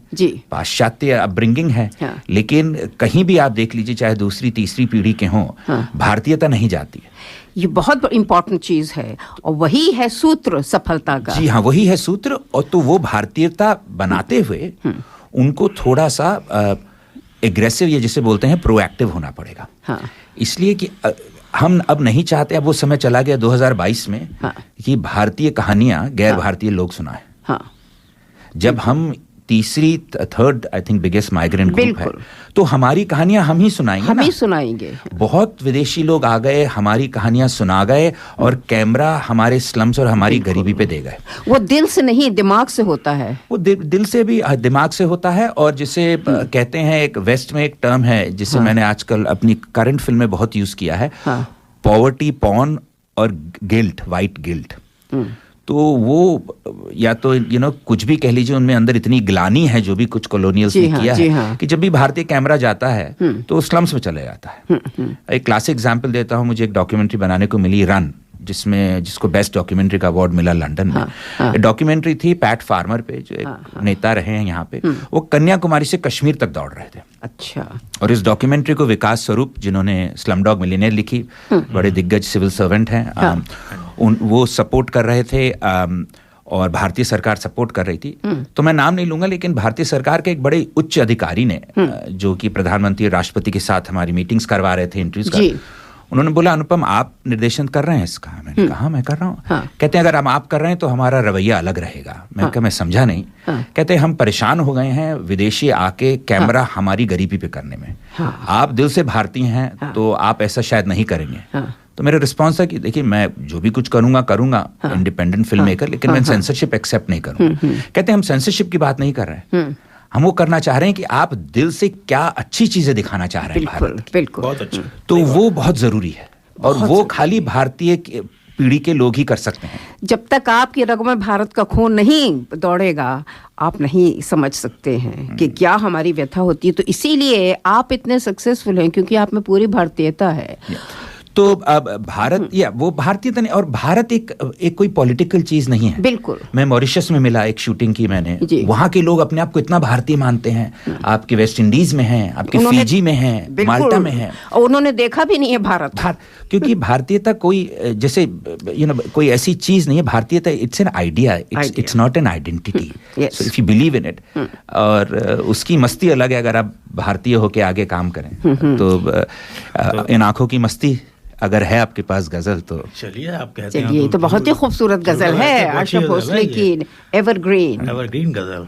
पाश्चात्य अपब्रिंगिंग है, लेकिन कहीं भी आप देख लीजिए, चाहे दूसरी तीसरी पीढ़ी के हों, भारतीयता नहीं जाती है। ये बहुत इंपॉर्टेंट चीज है, और वही है सूत्र सफलता का। जी हाँ, वही है सूत्र। और तो वो भारतीयता बनाते हुए उनको थोड़ा सा एग्रेसिव, ये जिसे बोलते हैं प्रोएक्टिव होना पड़ेगा। इसलिए कि हम अब नहीं चाहते, अब वो समय चला गया 2022 में कि भारतीय कहानियां गैर भारतीय लोग सुनाएं। जब हम तीसरी third I think biggest migrant group है, तो हमारी कहानियां हम ही सुनाएंगे, हम ही सुनाएंगे। बहुत विदेशी लोग आ गए, हमारी कहानियां सुना गए, और कैमरा हमारे स्लम्स और हमारी गरीबी पे दे गए। वो दिल से नहीं, दिमाग से होता है। वो दिल से भी, दिमाग से होता है। और जिसे कहते हैं, एक वेस्ट में एक टर्म है जिसे मैंने आजकल अपनी करंट फिल्म में बहुत यूज किया है, पॉवर्टी पॉर्न और गिल्ट, वाइट गिल्ट। तो वो या तो कुछ भी कह लीजिए, उनमें अंदर इतनी ग्लानी है जो भी कुछ कॉलोनियल्स ने किया है, कि जब भी भारतीय कैमरा जाता है तो स्लम्स में चले जाता है। एक क्लासिक एग्जांपल देता हूँ, मुझे एक डॉक्यूमेंट्री बनाने को मिली, रन, जिसको बेस्ट डॉक्यूमेंट्री का अवार्ड मिला लंदन में। डॉक्यूमेंट्री थी पैट फार्मर पे, जो एक नेता रहे हैं यहाँ पे। वो कन्याकुमारी से कश्मीर तक दौड़ रहे थे। अच्छा। और इस डॉक्यूमेंट्री को विकास स्वरूप, जिन्होंने स्लमडॉग मिलियनेयर लिखी, बड़े दिग्गज सिविल सर्वेंट हैं, वो सपोर्ट कर रहे थे, और भारतीय सरकार सपोर्ट कर रही थी। तो मैं नाम नहीं लूंगा, लेकिन भारतीय सरकार के एक बड़े उच्च अधिकारी ने, जो कि प्रधानमंत्री राष्ट्रपति के साथ हमारी मीटिंग्स करवा रहे थे, इंटरव्यूज उन्होंने बोला, अनुपम आप निर्देशन कर रहे हैं इसका? मैंने कहा मैं कर रहा हूँ। कहते हैं अगर हम आप कर रहे हैं तो हमारा रवैया अलग रहेगा। मैंने कहा मैं समझा नहीं। कहते हैं हम परेशान हो गए हैं विदेशी आके कैमरा हमारी गरीबी पे करने में। आप दिल से भारतीय हैं तो आप ऐसा शायद नहीं करेंगे। तो मेरा रिस्पॉन्स था कि देखिए, मैं जो भी कुछ करूंगा इंडिपेंडेंट फिल्म मेकर, लेकिन मैं सेंसरशिप एक्सेप्ट नहीं करूंगा। कहते हैं हम सेंसरशिप की बात नहीं कर रहे हैं, हम वो करना चाह रहे हैं कि आप दिल से क्या अच्छी चीजें दिखाना चाह रहे हैं भारत की। बिल्कुल, बहुत अच्छा। तो वो बहुत जरूरी है, और वो खाली भारतीय पीढ़ी के लोग ही कर सकते हैं। जब तक आपकी रग में भारत का खून नहीं दौड़ेगा, आप नहीं समझ सकते हैं कि क्या हमारी व्यथा होती है। तो इसीलिए आप इतने सक्सेसफुल हैं, क्योंकि आप में पूरी भारतीयता है। तो अब भारत, या वो भारतीयता नहीं, और भारत एक कोई पॉलिटिकल चीज नहीं है। बिल्कुल। मैं मॉरिशस में मिला, एक शूटिंग की मैंने, वहां के लोग अपने आप को इतना भारतीय मानते हैं। आपके वेस्ट इंडीज में हैं, आपके फिजी में हैं, माल्टा में हैं, और उन्होंने देखा भी नहीं है भारत। क्योंकि भारतीयता कोई जैसे कोई ऐसी चीज नहीं है। भारतीयता it's an idea, it's not an identity. So if you believe in it, और उसकी मस्ती अलग है अगर आप भारतीय होके आगे काम करें। तो इन आंखों की मस्ती अगर है आपके पास गजल, तो चलिए आप कहते हैं। चलिए, तो बहुत ही खूबसूरत गजल है आशा भोसले की, एवरग्रीन गजल।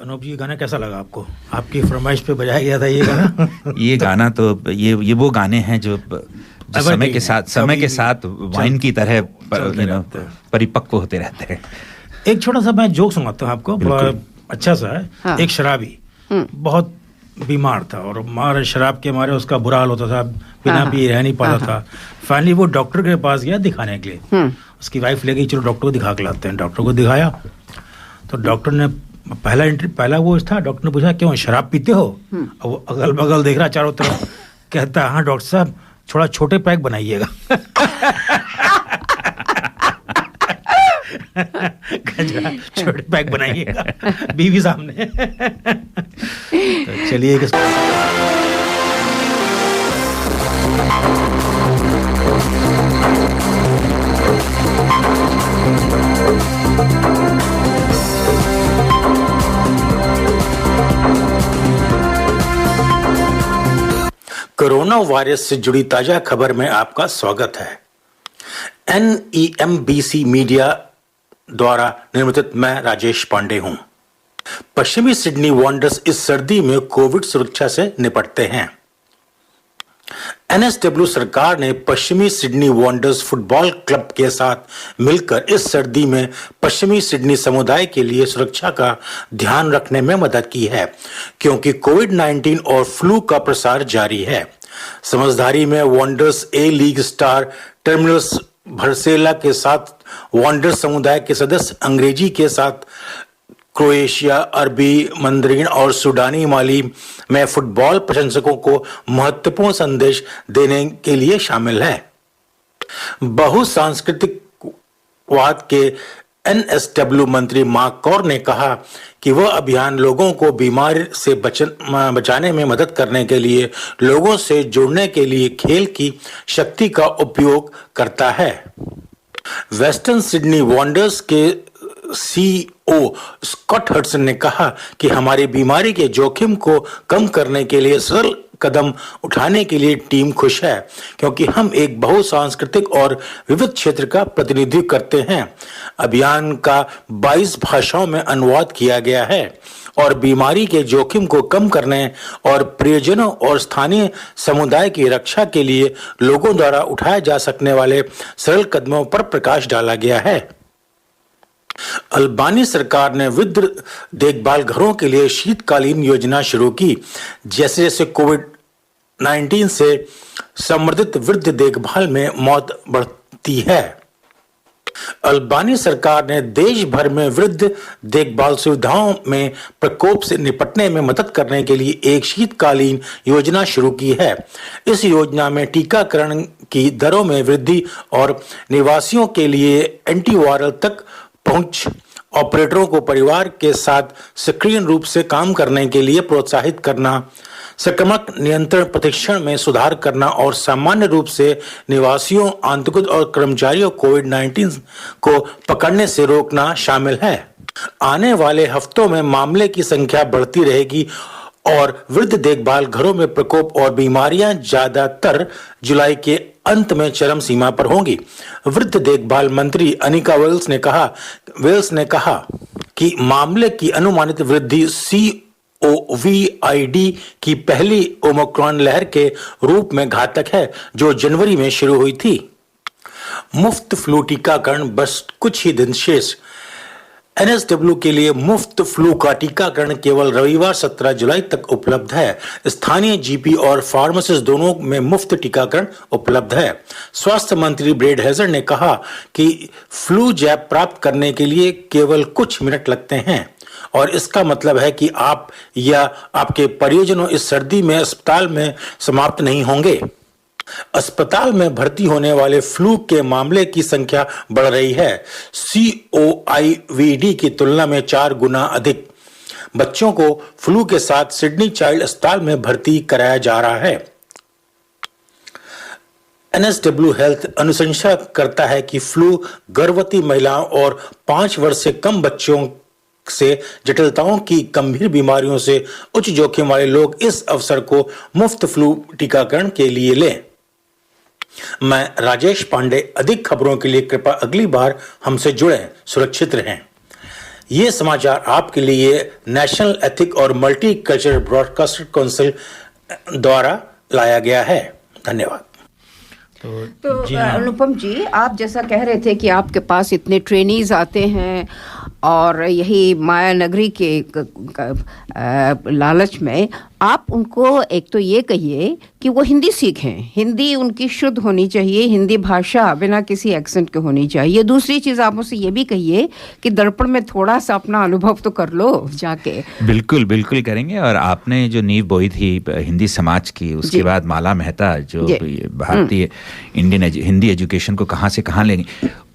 अनूप जी, गाना कैसा लगा आपको? आपकी फरमाइश पे बजाया गया था ये गाना। ये गाना तो ये वो गाने हैं जो समय के साथ वाइन की तरह परिपक्व होते रहते हैं। एक छोटा सा मैं जोक सुनाता हूँ आपको, बड़ा अच्छा सा है। हाँ। एक शराबी बहुत बीमार था और मारे शराब के मारे उसका बुरा हाल होता था, बिना पिए रह नहीं पाता था। फाइनली वो डॉक्टर के पास गया दिखाने के लिए। उसकी वाइफ ले गई, चलो डॉक्टर को दिखा के लाते हैं। डॉक्टर को दिखाया तो डॉक्टर ने पहला वो था, डॉक्टर ने पूछा क्यों शराब पीते हो? अब वो अगल बगल देख रहा चारों तरफ, कहता है हाँ डॉक्टर साहब, थोड़ा छोटे पैक बनाइएगा। छोटे पैक बनाइएगा, बीवी सामने। तो चलिए कोरोना वायरस से जुड़ी ताजा खबर में आपका स्वागत है। NEMBC मीडिया द्वारा निर्मित मैं राजेश पांडे हूं। पश्चिमी सिडनी वॉन्डर्स इस सर्दी में कोविड सुरक्षा से निपटते हैं। NSW सरकार ने पश्चिमी सिडनी वॉन्डर्स फुटबॉल क्लब के साथ मिलकर इस सर्दी में पश्चिमी सिडनी समुदाय के लिए सुरक्षा का ध्यान रखने में मदद की है, क्योंकि कोविड-19 और फ्लू का प्रसार जारी है। समझदारी में वॉन्डर्स ए लीग स्टार टर्मिनस भरसेला के साथ वॉन्डर्स समुदाय के सदस्य अंग्रेजी के साथ क्रोएशिया, अरबी, मंदरीन और सुडानी माली में फुटबॉल प्रशंसकों को महत्वपूर्ण संदेश देने के लिए शामिल है। बहुसांस्कृतिक वाद के NSW मंत्री मार्क कौर ने कहा कि वह अभियान लोगों को बीमारी से बचाने में मदद करने के लिए लोगों से जुड़ने के लिए खेल की शक्ति का उपयोग करता है। वेस्टर्न सिडनी वॉन्डर्स के CEO स्कॉट हडसन ने कहा कि हमारी बीमारी के जोखिम को कम करने के लिए सरल कदम उठाने के लिए टीम खुश है, क्योंकि हम एक बहुसांस्कृतिक और विविध क्षेत्र का प्रतिनिधित्व करते हैं। अभियान का 22 भाषाओं में अनुवाद किया गया है और बीमारी के जोखिम को कम करने और प्रियजनों और स्थानीय समुदाय की रक्षा के लिए लोगों द्वारा उठाए जा सकने वाले सरल कदमों पर प्रकाश डाला गया है। अल्बानी सरकार ने वृद्ध देखभाल घरों के लिए शीतकालीन योजना शुरू की। जैसे जैसे कोविड-19 से संवर्धित वृद्ध देखभाल में मौत बढ़ती है, अल्बानी सरकार ने देश भर में वृद्ध देखभाल सुविधाओं में प्रकोप से निपटने में मदद करने के लिए एक शीतकालीन योजना शुरू की है। इस योजना में टीकाकरण की दरों में वृद्धि और निवासियों के लिए एंटीवायरल तक पहुंच, ऑपरेटरों को परिवार के साथ सक्रिय रूप से काम करने के लिए प्रोत्साहित करना, संक्रमण नियंत्रण प्रशिक्षण में सुधार करना और सामान्य रूप से निवासियों, आंतरिक और कर्मचारियों कोविड-19 को पकड़ने से रोकना शामिल है। आने वाले हफ्तों में मामले की संख्या बढ़ती रहेगी और वृद्ध देखभाल घरों में प्रकोप और बीमारियां ज्यादातर जुलाई के अंत में चरम सीमा पर होंगी। वृद्ध देखभाल मंत्री अनिका वेल्स ने कहा कि मामले की अनुमानित वृद्धि COVID की पहली ओमिक्रॉन लहर के रूप में घातक है, जो जनवरी में शुरू हुई थी। मुफ्त फ्लू टीकाकरण बस कुछ ही दिन शेष। NSW के लिए मुफ्त फ्लू का टीकाकरण केवल रविवार 17 जुलाई तक उपलब्ध है। स्थानीय GP और फार्मासिस्ट दोनों में मुफ्त टीकाकरण उपलब्ध है। स्वास्थ्य मंत्री ब्रेड हेजर ने कहा कि फ्लू जैब प्राप्त करने के लिए केवल कुछ मिनट लगते हैं और इसका मतलब है कि आप या आपके परिजनों इस सर्दी में अस्पताल में समाप्त नहीं होंगे। अस्पताल में भर्ती होने वाले फ्लू के मामले की संख्या बढ़ रही है। COVID की तुलना में 4 गुना अधिक बच्चों को फ्लू के साथ सिडनी चाइल्ड अस्पताल में भर्ती कराया जा रहा है। NSW हेल्थ अनुशंसा करता है कि फ्लू गर्भवती महिलाओं और 5 वर्ष से कम बच्चों से जटिलताओं की गंभीर बीमारियों से उच्च जोखिम वाले लोग इस अवसर को मुफ्त फ्लू टीकाकरण के लिए लें। मैं राजेश पांडे। अधिक खबरों के लिए कृपया अगली बार हमसे जुड़ें। सुरक्षित रहें। ये समाचार आपके लिए नेशनल एथिक और मल्टी कल्चरल ब्रॉडकास्टर काउंसिल द्वारा लाया गया है। धन्यवाद। तो अनुपम जी, आप जैसा कह रहे थे कि आपके पास इतने ट्रेनीज आते हैं और यही माया नगरी के लालच में आप उनको एक तो ये कहिए कि वो हिंदी सीखें, हिंदी उनकी शुद्ध होनी चाहिए, हिंदी भाषा बिना किसी एक्सेंट के होनी चाहिए। दूसरी चीज़ आप उनसे ये भी कहिए कि दर्पण में थोड़ा सा अपना अनुभव तो कर लो जाके। बिल्कुल बिल्कुल करेंगे। और आपने जो नींव बोई थी हिंदी समाज की, उसके बाद माला मेहता जो भारतीय इंडियन हिंदी एजुकेशन को कहाँ से कहाँ लेंगे,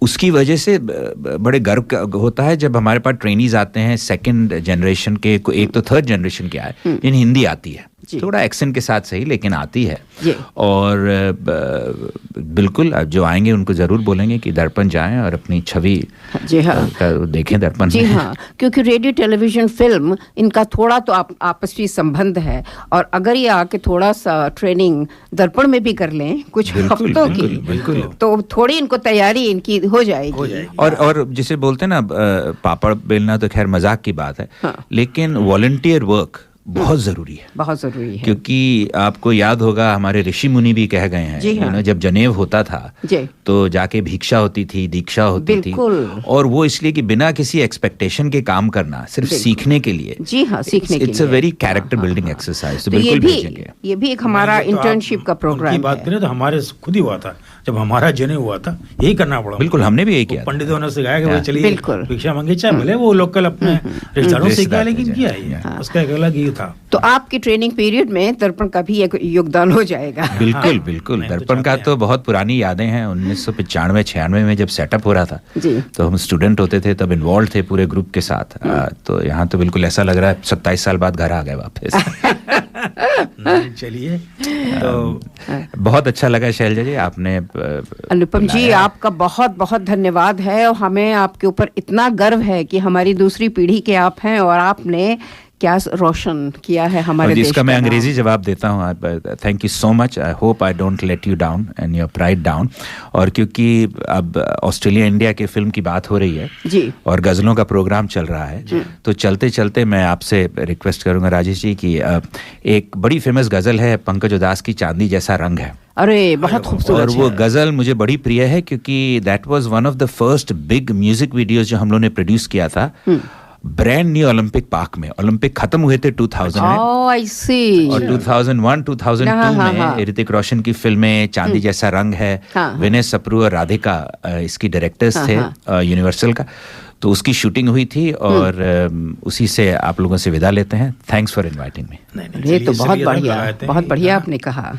उसकी वजह से बड़े गर्व होता है जब हमारे पास ट्रेनीज आते हैं सेकंड जनरेशन के, एक तो थर्ड जनरेशन के आए जिन हिंदी आती है, थोड़ा एक्सेंट के साथ सही लेकिन आती है। और बिल्कुल जो आएंगे उनको जरूर बोलेंगे कि दर्पण जाएं और अपनी छवि देखें दर्पण जी हाँ, क्योंकि रेडियो टेलीविजन फिल्म इनका थोड़ा तो आपसी संबंध है, और अगर ये आके थोड़ा सा ट्रेनिंग दर्पण में भी कर लें कुछ हफ्तों की, तो थोड़ी इनको तैयारी इनकी हो जाएगी। और जिसे बोलते हैं ना पापड़ बेलना तो खैर मजाक की बात है, लेकिन वॉलंटियर वर्क बहुत जरूरी है, बहुत जरूरी है। क्योंकि आपको याद होगा हमारे ऋषि मुनि भी कह गए हैं, जब जनेव होता था तो जाके भिक्षा होती थी, दीक्षा होती थी, और वो इसलिए कि बिना किसी एक्सपेक्टेशन के काम करना, सिर्फ सीखने के लिए। जी हाँ, सीखने के लिए। It's a very character building exercise. तो बिल्कुल भेजेंगे। ये भी एक हमारा इंटर्नशिप का प्रोग्राम है। बात करें तो हमारे खुद ही हुआ था, जब हमारा जनेऊ हुआ था यही करना पड़ा। बिल्कुल, हमने भी यही किया। पंडितों ने सिखाया कि भाई चलिए भिक्षा मांगे, चाहे भले वो लोकल अपने रिश्तेदारों से किया, लेकिन किया ही है, उसका एक अलग ही था। तो आपकी ट्रेनिंग पीरियड में दर्पण का भी एक योगदान हो जाएगा। बिल्कुल बिल्कुल। दर्पण का तो बहुत पुरानी यादें हैं। 1995-96 में जब सेटअप हो रहा था तो हम स्टूडेंट होते थे, तब इन्वॉल्व थे पूरे ग्रुप के साथ। तो यहाँ तो बिल्कुल ऐसा लग रहा है 27 साल बाद घर आ गए वापस। चलिए, तो बहुत अच्छा लगा शैलजा जी, आपने अनुपम जी आपका बहुत बहुत धन्यवाद है, और हमें आपके ऊपर इतना गर्व है कि हमारी दूसरी पीढ़ी के आप हैं और आपने क्या रोशन किया है हमारे देश का। जिसका मैं अंग्रेजी जवाब देता हूँ, thank you so much, I hope I don't let you down and your pride down. और क्योंकि अब ऑस्ट्रेलिया इंडिया के फिल्म की बात हो रही है जी, और गज़लों का प्रोग्राम चल रहा है, तो चलते चलते मैं आपसे रिक्वेस्ट करूंगा राजेश जी कि एक बड़ी फेमस गज़ल है पंकज उदास की, चांदी जैसा रंग है। अरे बहुत खूबसूरत। और वो गज़ल मुझे बड़ी प्रिय है क्योंकि that was one of the first big music videos जो हम लोगों ने प्रोड्यूस किया था ब्रांड न्यू ओलंपिक पार्क में। ओलंपिक खत्म हुए थे 2000 में। आई सी। और 2001-2002 में ऋतिक रोशन की फिल्में चांदी जैसा रंग है, विनय सप्रू और राधिका इसकी डायरेक्टर्स थे यूनिवर्सल का, तो उसकी शूटिंग हुई थी और उसी से आप लोगों से विदा लेते हैं। Thanks for inviting me. ये तो बहुत बढ़िया आपने कहा।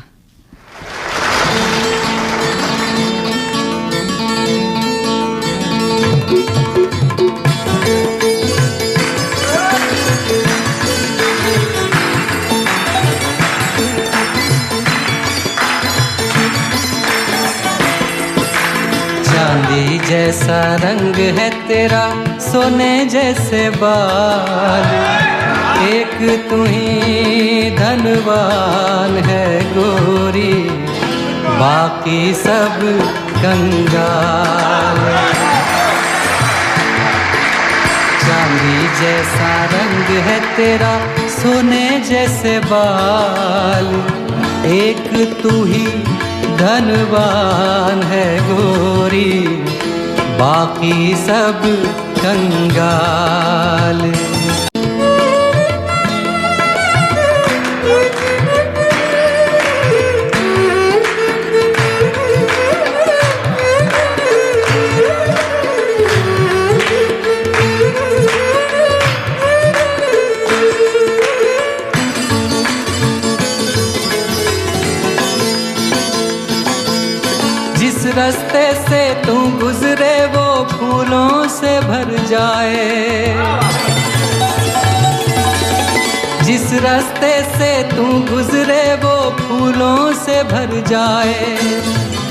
चांदी जैसा रंग है तेरा, सोने जैसे बाल, एक तू ही धनवान है गोरी, बाकी सब कंगाल। चांदी जैसा रंग है तेरा, सोने जैसे बाल, एक तू ही धनवान है गोरी, बाकी सब कंगाल। रास्ते से तू गुजरे वो फूलों से भर जाए, जिस रास्ते से तू गुजरे वो फूलों से भर जाए,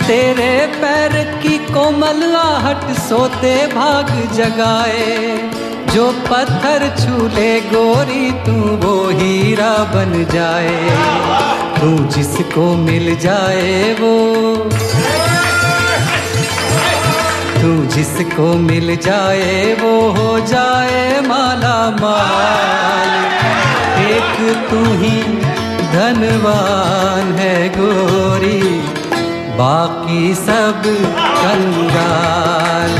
तेरे पैर की कोमल आहट सोते भाग जगाए, जो पत्थर छू ले गोरी तू वो हीरा बन जाए, तू जिसको मिल जाए वो तू जिसको मिल जाए वो हो जाए माला माल। एक तू ही धनवान है गोरी, बाकी सब कंगाल।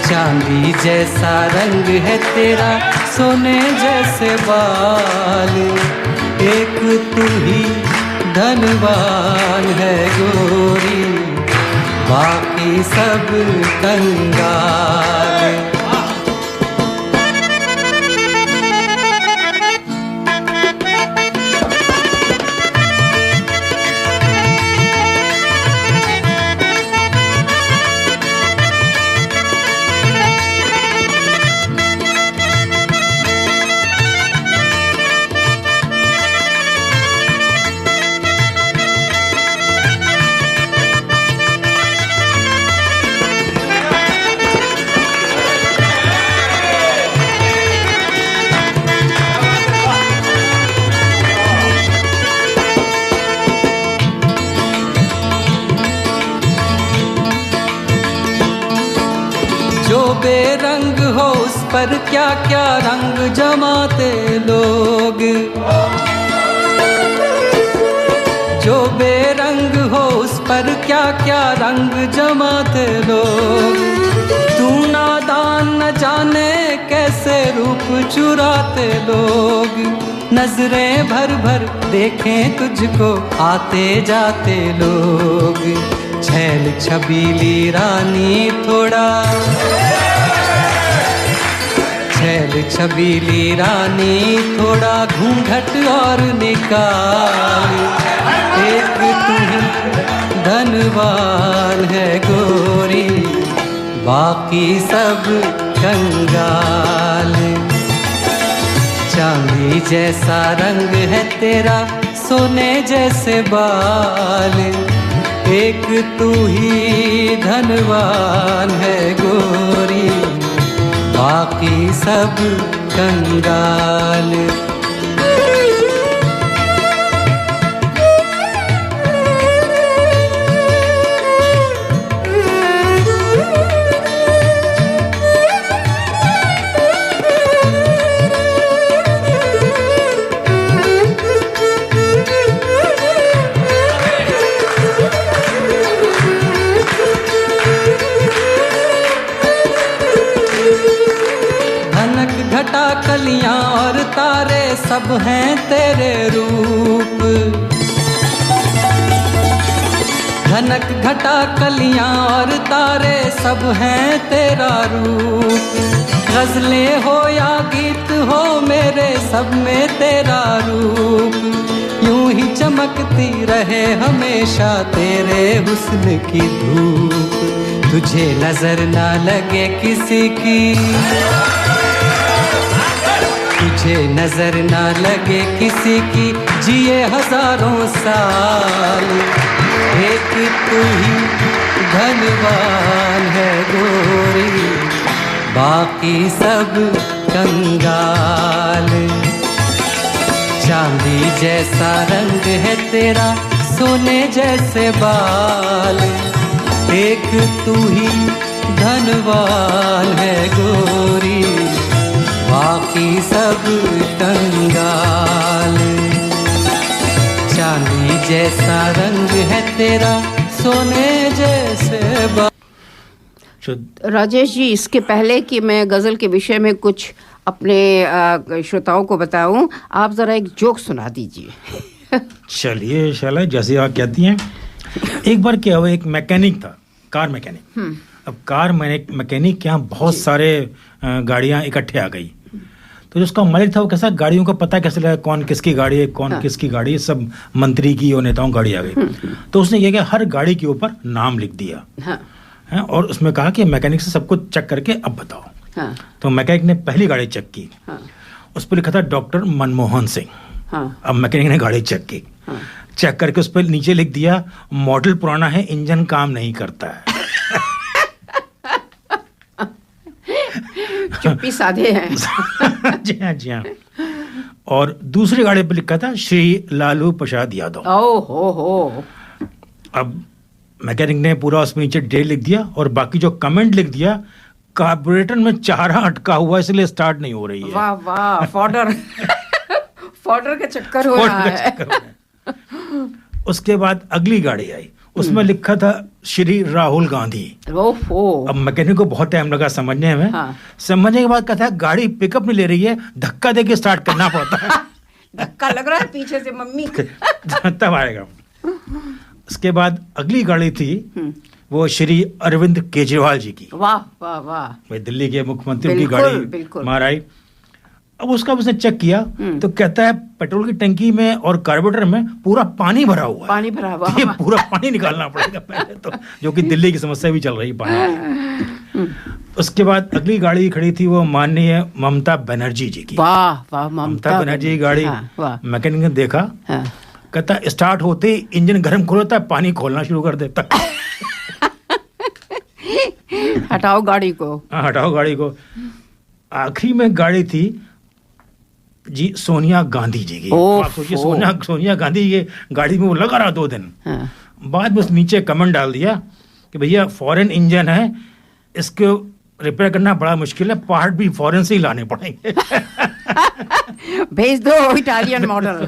चांदी जैसा रंग है तेरा, सोने जैसे बाल। एक तू ही धनवान है गोरी, बाकी सब कंगाल। बेरंग हो उस पर क्या क्या रंग जमाते लोग। जो बेरंग हो उस पर क्या क्या रंग जमाते लोग। तू नादान न जाने कैसे रूप चुराते लोग। नजरें भर भर देखें तुझको आते जाते लोग। छैल छबीली रानी थोड़ा, छैल छबीली रानी थोड़ा घूंघट और निकाल। एक तू ही धनवान है गोरी, बाकी सब कंगाल। चांदी जैसा रंग है तेरा, सोने जैसे बाल। एक तू ही धनवान है गोरी, बाकी सब कंगाल। घटा कलियां और तारे सब हैं तेरे रूप। घनक घटा कलियां और तारे सब हैं तेरा रूप। गजलें हो या गीत हो मेरे सब में तेरा रूप। यूं ही चमकती रहे हमेशा तेरे हुस्न की धूप। तुझे नजर ना लगे किसी की, तुझे नजर ना लगे किसी की, जिए हजारों साल। एक तू ही धनवान है गोरी, बाकी सब कंगाल। चांदी जैसा रंग है तेरा, सोने जैसे बाल। एक तू ही धनवान है गोरी, बाकी सब कंगाल। चांदी जैसा रंग है तेरा, सोने जैसे बाल। राजेश जी, इसके पहले कि मैं गज़ल के विषय में कुछ अपने श्रोताओं को बताऊं, आप ज़रा एक जोक सुना दीजिए। चलिए शैला, जैसे आप कहती हैं। एक बार क्या हुआ, एक मैकेनिक था, कार मैकेनिक। अब कार मैकेनिक के यहाँ बहुत सारे गाड़ियाँ इकट्ठे आ गई। तो जो उसका मालिक था वो कैसा, गाड़ियों का पता कैसे लगा कौन किसकी गाड़ी है, कौन किसकी गाड़ी है। सब मंत्री की और नेताओं की गाड़ी आ गई। तो उसने ये किया, हर गाड़ी के ऊपर नाम लिख दिया है और उसमें कहा कि मैकेनिक से सब कुछ चेक करके अब बताओ। तो मैकेनिक ने पहली गाड़ी चेक की, उस पर लिखा था डॉक्टर मनमोहन सिंह। अब मैकेनिक ने गाड़ी चेक की, चेक करके उस पर नीचे लिख दिया मॉडल पुराना है, इंजन काम नहीं करता है। चुप्पी साधे हैं। जी हाँ, जी हाँ। और दूसरी गाड़ी पर लिखा था श्री लालू प्रसाद यादव। ओ हो। अब मैकेनिक ने पूरा उसमें नीचे डेट लिख दिया और बाकी जो कमेंट लिख दिया, कार्बोरेटर में चारा अटका हुआ इसलिए स्टार्ट नहीं हो रही है। वाह वाह, फॉर्डर का चक्कर हो रहा है। उसके बाद अगली गाड़ी आई, उसमें लिखा था श्री राहुल गांधी। ओहो। अब मैकेनिक को बहुत टाइम लगा समझने में। हाँ। समझने के बाद कहता है गाड़ी पिकअप नहीं ले रही है, धक्का देके स्टार्ट करना पड़ता है। धक्का लग रहा है पीछे से मम्मी। तब आएगा। उसके बाद अगली गाड़ी थी वो श्री अरविंद केजरीवाल जी की। वाह वाह वाह, भाई दिल्ली के मुख्यमंत्री की गाड़ी मार आई। अब उसका उसने चेक किया तो कहता है पेट्रोल की टंकी में और कार्बोरेटर में पूरा पानी भरा हुआ है। पानी भरा हुआ, ये पूरा पानी निकालना पड़ेगा पहले तो, जो कि दिल्ली की समस्या भी चल रही पानी। उसके बाद अगली गाड़ी खड़ी थी वो माननीय ममता बनर्जी जी की। वाह वाह, ममता बनर्जी की गाड़ी। मैकेनिक ने देखा, कहता स्टार्ट होते ही इंजन गर्म खोलता है, पानी खोलना शुरू कर देता। हटाओ गाड़ी को। हाँ, हटाओ गाड़ी को। आखिरी में गाड़ी थी जी सोनिया गांधी जी की। आप सोचिए, सोनिया गांधी ये गाड़ी में वो लगा रहा 2 दिन। बाद में उस नीचे कमेंट डाल दिया कि भैया फॉरेन इंजन है, इसको रिपेयर करना बड़ा मुश्किल है, पार्ट भी फॉरेन से ही लाने पड़ेंगे। भेज दो Italian model.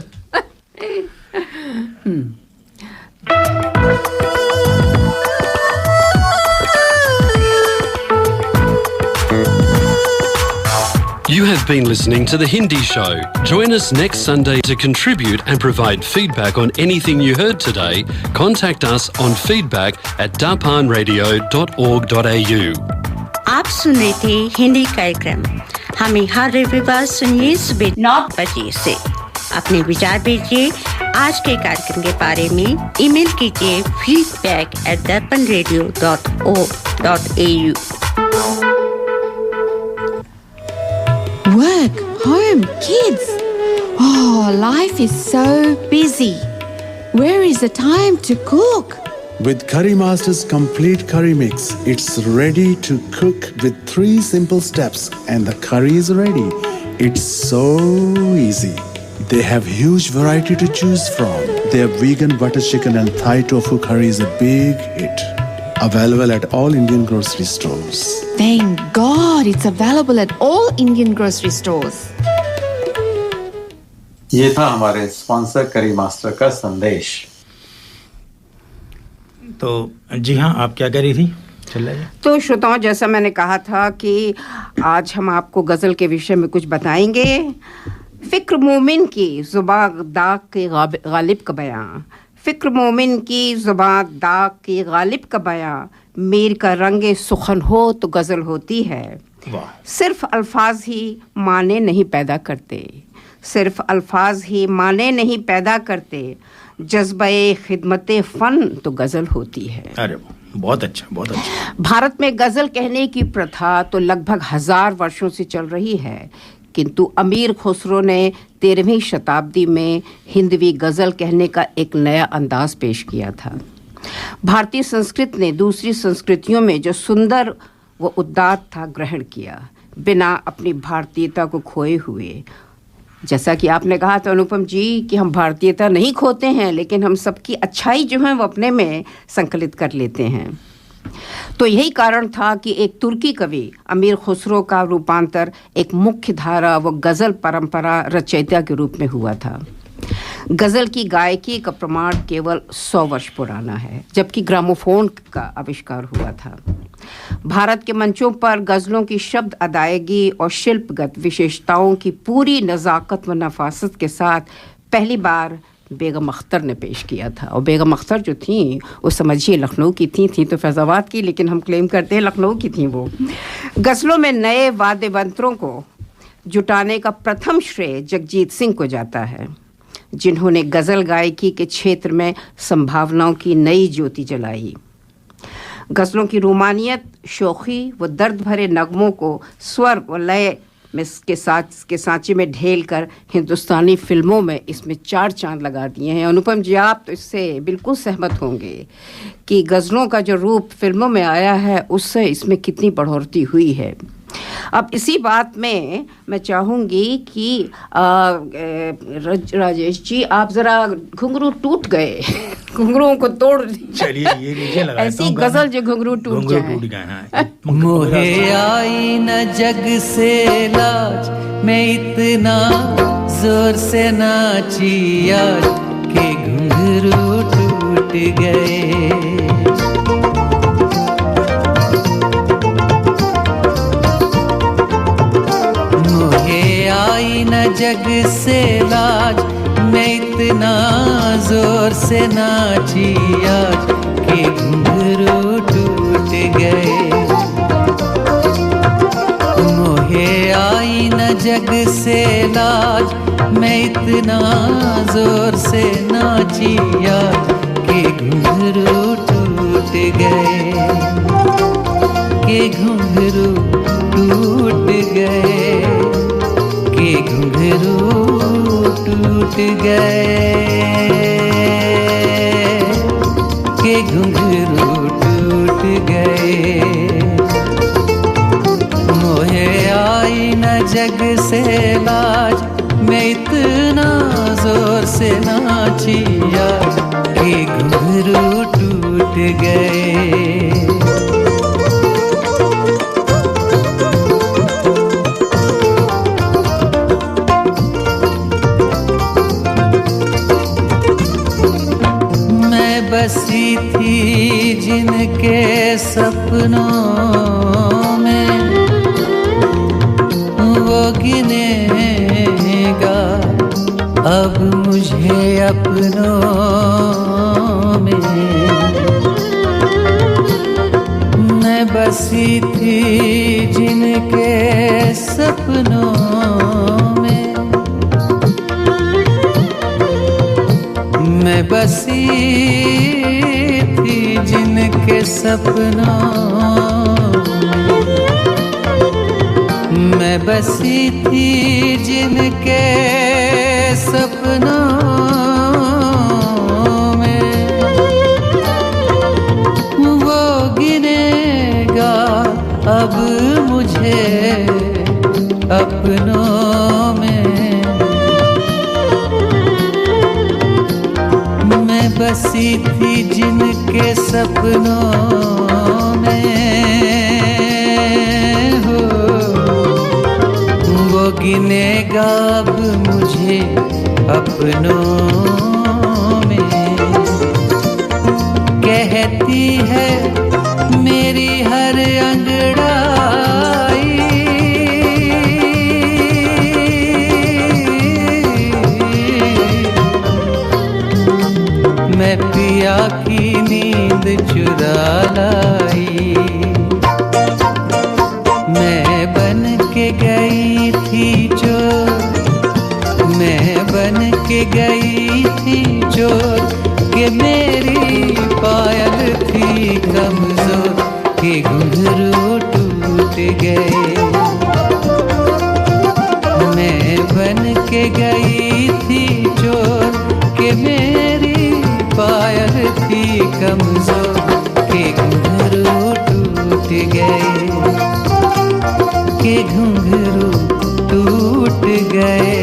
You have been listening to The Hindi Show. Join us next Sunday to contribute and provide feedback on anything you heard today. Contact us on feedback@darpanradio.org.au. आप सुन रहे थे हिंदी कार्यक्रम। हमें हर रविवार सुनिए सुबह 9 बजे से। अपने विचार भेजिए आज के कार्यक्रम के बारे में। ईमेल कीजिए feedback@darpanradio.org.au। Work, home, kids. Oh, life is so busy. Where is the time to cook? With Curry Master's complete curry mix, it's ready to cook with 3 simple steps and the curry is ready. It's so easy. They have huge variety to choose from. Their vegan butter chicken and Thai tofu curry is a big hit. Available at all Indian grocery stores. Thank God it's available at all Indian grocery stores. ये था हमारे sponsor करी master का संदेश। तो जी हाँ, आप क्या कह रही थी? तो श्रोताओं, जैसा मैंने कहा था कि आज हम आपको गजल के विषय में कुछ बताएंगे। फिक्र मोमिन की ज़ुबान दाग के गालिब का बयां, फिक्र मोमिन की ज़ुबान दाग के गालिब का बयां, मीर का रंगे सुखन हो तो गज़ल होती है। सिर्फ अल्फाज ही माने नहीं पैदा करते, सिर्फ अल्फाज ही माने नहीं पैदा करते, जज्बे खिदमते फ़न तो गज़ल होती है। अरे बहुत अच्छा, बहुत अच्छा। भारत में गज़ल कहने की प्रथा तो लगभग 1000 वर्षों से चल रही है, किंतु अमीर खुसरो ने 13वीं शताब्दी में हिंदवी गज़ल कहने का एक नया अंदाज पेश किया था। भारतीय संस्कृत ने दूसरी संस्कृतियों में जो सुंदर व उदात्त था ग्रहण किया, बिना अपनी भारतीयता को खोए हुए। जैसा कि आपने कहा था अनुपम जी कि हम भारतीयता नहीं खोते हैं, लेकिन हम सबकी अच्छाई जो है वो अपने में संकलित कर लेते हैं। तो यही कारण था कि एक तुर्की कवि अमीर खुसरो का रूपांतर एक मुख्य धारा व गज़ल परंपरा रचयिता के रूप में हुआ था। गज़ल की गायकी का प्रमाण केवल 100 वर्ष पुराना है, जबकि ग्रामोफोन का आविष्कार हुआ था। भारत के मंचों पर गज़लों की शब्द अदायगी और शिल्पगत विशेषताओं की पूरी नज़ाकत व नफासत के साथ पहली बार बेगम अख्तर ने पेश किया था। और बेगम अख्तर जो थी वो समझिए लखनऊ की थी तो फैज़ाबाद की, लेकिन हम क्लेम करते हैं लखनऊ की थी वो। गज़लों में नए वाद्य यंत्रों को जुटाने का प्रथम श्रेय जगजीत सिंह को जाता है, जिन्होंने गज़ल गायकी के क्षेत्र में संभावनाओं की नई ज्योति जलाई। गज़लों की रोमानियत, शोखी व दर्द भरे नगमों को स्वर व लय के सांचे में ढेल कर हिंदुस्तानी फिल्मों में इसमें 4 चांद लगा दिए हैं। अनुपम जी, आप तो इससे बिल्कुल सहमत होंगे कि गज़लों का जो रूप फिल्मों में आया है उससे इसमें कितनी बढ़ोतरी हुई है। अब इसी बात में मैं चाहूँगी कि राजेश जी आप ज़रा घुंघरू टूट गए, घुंघरुओं को तोड़ चलिए ये लीजिए लगाता हूं ऐसी गजल जो घुंघरू टूट जाए। मोहे आई न जग से लाज, मैं इतना जोर से नाची आज के घुंघरू टूट गए। मोहे आई न जग से लाज, मैं इतना जोर से नाची आज के घुंघरू टूट गए। मोहे आई न जग से लाज, मैं इतना जोर से नाची आज के घुंघरू टूट गए, के घुंघरू टूट गए, के घुंघरू टूट गए, के घुंघरू टूट गए। मोहे आई न जग से लाज, मैं इतना जोर से नाची आज के घुंघरू टूट गए। बसी थी जिनके सपनों में, वो गिनेगा अब मुझे अपनों में। मैं बसी थी जिनके सपनों में, मैं बसी थी जिनके सपनों में, मैं बसी थी जिनके सपनों में। वो गिनेगा अब मुझे अपनों में। बसी थी जिनके सपनों में हो, वो गिनेगा अब मुझे अपनों में। कहती है मेरी हर अंगड़ाई, मैं पिया की नींद चुरा लाई। मैं बन के गई थी चोर, मैं बन के गई थी चोर, कि मेरी पायल थी कमजोर, के घुंघरू टूट गए। मैं बन के गई थी चोर, कि मेरी पायल थी कमजोर, के घुंघरू टूट गए, के घुंघरू टूट गए,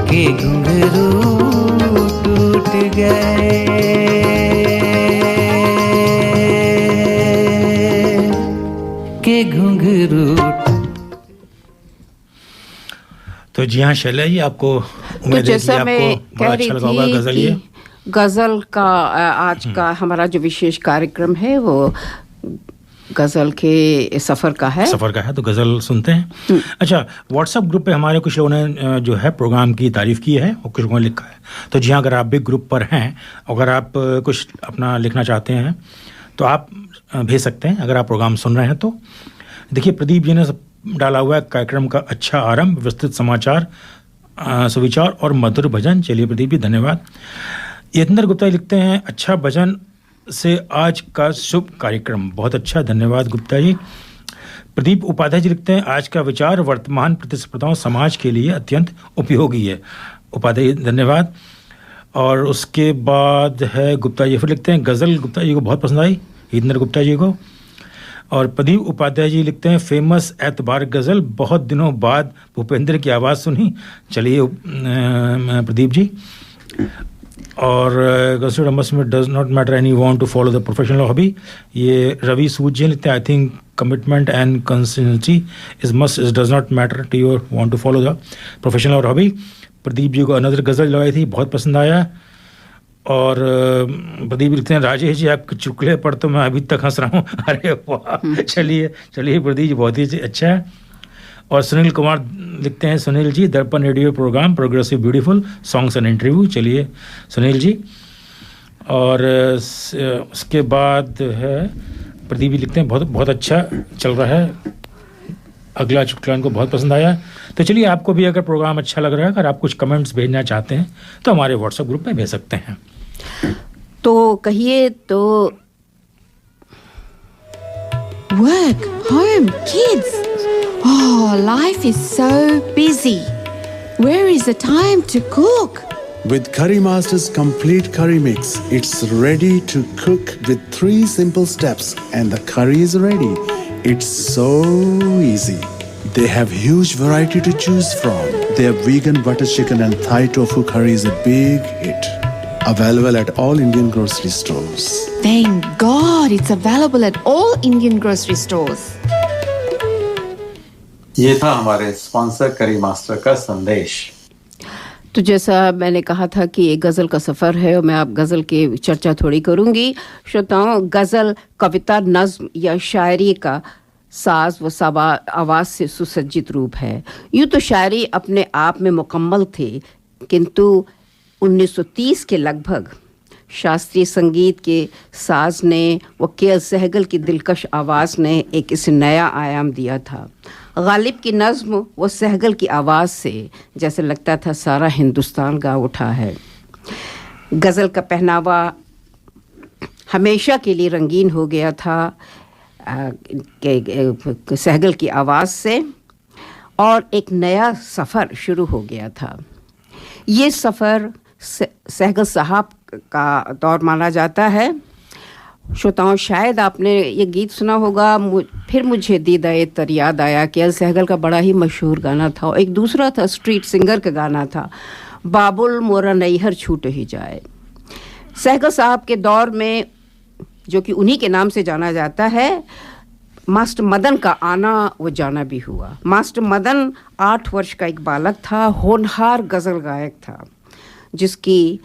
के घुंघरू टूट गए, के घुंघरू। तो जी हाँ शैला जी, आपको उम्मीद है कि आपको बड़ा अच्छा लगा होगा गजल। ये गज़ल का आज का हमारा जो विशेष कार्यक्रम है वो गज़ल के सफ़र का है, तो गज़ल सुनते हैं। अच्छा, व्हाट्सएप ग्रुप पे हमारे कुछ लोगों ने जो है प्रोग्राम की तारीफ़ की है और कुछ लोगों ने लिखा है। तो जी हाँ, अगर आप भी ग्रुप पर हैं, अगर आप कुछ अपना लिखना चाहते हैं तो आप भेज सकते हैं। अगर आप प्रोग्राम सुन रहे हैं तो देखिए, प्रदीप जी ने डाला हुआ है कार्यक्रम का अच्छा आरंभ, विस्तृत समाचार, सुविचार और मधुर भजन। चलिए प्रदीप जी, धन्यवाद। यतेंद्र गुप्ता लिखते हैं, अच्छा भजन से आज का शुभ कार्यक्रम, बहुत अच्छा, धन्यवाद गुप्ता जी। प्रदीप उपाध्याय जी लिखते हैं, आज का विचार वर्तमान प्रतिस्पर्धाओं समाज के लिए अत्यंत उपयोगी है। उपाध्याय धन्यवाद। और उसके बाद है गुप्ता जी फिर लिखते हैं, गज़ल गुप्ता जी को बहुत पसंद आई, यतेंद्र गुप्ता जी को। और प्रदीप उपाध्याय जी लिखते हैं फेमस एतबार गज़ल, बहुत दिनों बाद भूपेंद्र की आवाज़ सुनी। चलिए प्रदीप जी। और में does not matter any want to follow the professional hobby, ये रवि सूद जी लिखते हैं I think commitment and consistency is must, is does not matter to your want to follow the professional और हॉबी। प्रदीप जी को अनदर गज़ल लगाई थी, बहुत पसंद आया। और प्रदीप लिखते हैं राजेश जी आपके चुटकुले पर तो मैं अभी तक हंस रहा हूँ। अरे वाह, चलिए प्रदीप जी, बहुत ही अच्छा है। और सुनील कुमार लिखते हैं Sunil ji Darpan radio program progressive beautiful songs and interview. चलिए सुनील जी। और उसके बाद है प्रदीप जी लिखते हैं बहुत अच्छा चल रहा है, अगला चुटकुला उनको बहुत पसंद आया। तो चलिए आपको भी अगर प्रोग्राम अच्छा लग रहा है, अगर आप कुछ कमेंट्स भेजना चाहते हैं तो हमारे व्हाट्सएप ग्रुप में भेज सकते हैं। तो कहिए तो Work, home, kids. Oh, life is so busy. Where is the time to cook? With Curry Master's complete curry mix, it's ready to cook with 3 simple steps and the curry is ready. It's so easy. They have huge variety to choose from. Their vegan butter chicken and Thai tofu curry is a big hit. Available at all Indian grocery stores. Thank God it's available at all Indian grocery stores. ये था हमारे sponsor करी master का संदेश। तो जैसा मैंने कहा था कि एक गज़ल का सफ़र है और मैं आप गज़ल की चर्चा थोड़ी करूंगी। श्रोताओं, गज़ल कविता, नज़्म या शायरी का साज व आवाज़ से सुसज्जित रूप है। यूँ तो शायरी अपने आप में मुकम्मल थी, किंतु 1930 के लगभग शास्त्रीय संगीत के साज ने व के सहगल की दिलकश आवाज़ ने एक इसे नया आयाम दिया था। गालिब की नज़्म व सहगल की आवाज़ से जैसे लगता था सारा हिंदुस्तान गा उठा है। गज़ल का पहनावा हमेशा के लिए रंगीन हो गया था सहगल की आवाज़ से, और एक नया सफ़र शुरू हो गया था। ये सफ़र सहगल साहब का दौर माना जाता है। श्रोताओं, शायद आपने ये गीत सुना होगा, फिर मुझे दीदाए तर याद आया, कि सहगल का बड़ा ही मशहूर गाना था। और एक दूसरा था स्ट्रीट सिंगर का गाना था, बाबुल मोरा नैहर छूट ही जाए। सहगल साहब के दौर में, जो कि उन्हीं के नाम से जाना जाता है, मास्टर मदन का आना वो जाना भी हुआ। मास्टर मदन 8 वर्ष का एक बालक था, होनहार गज़ल गायक था, जिसकी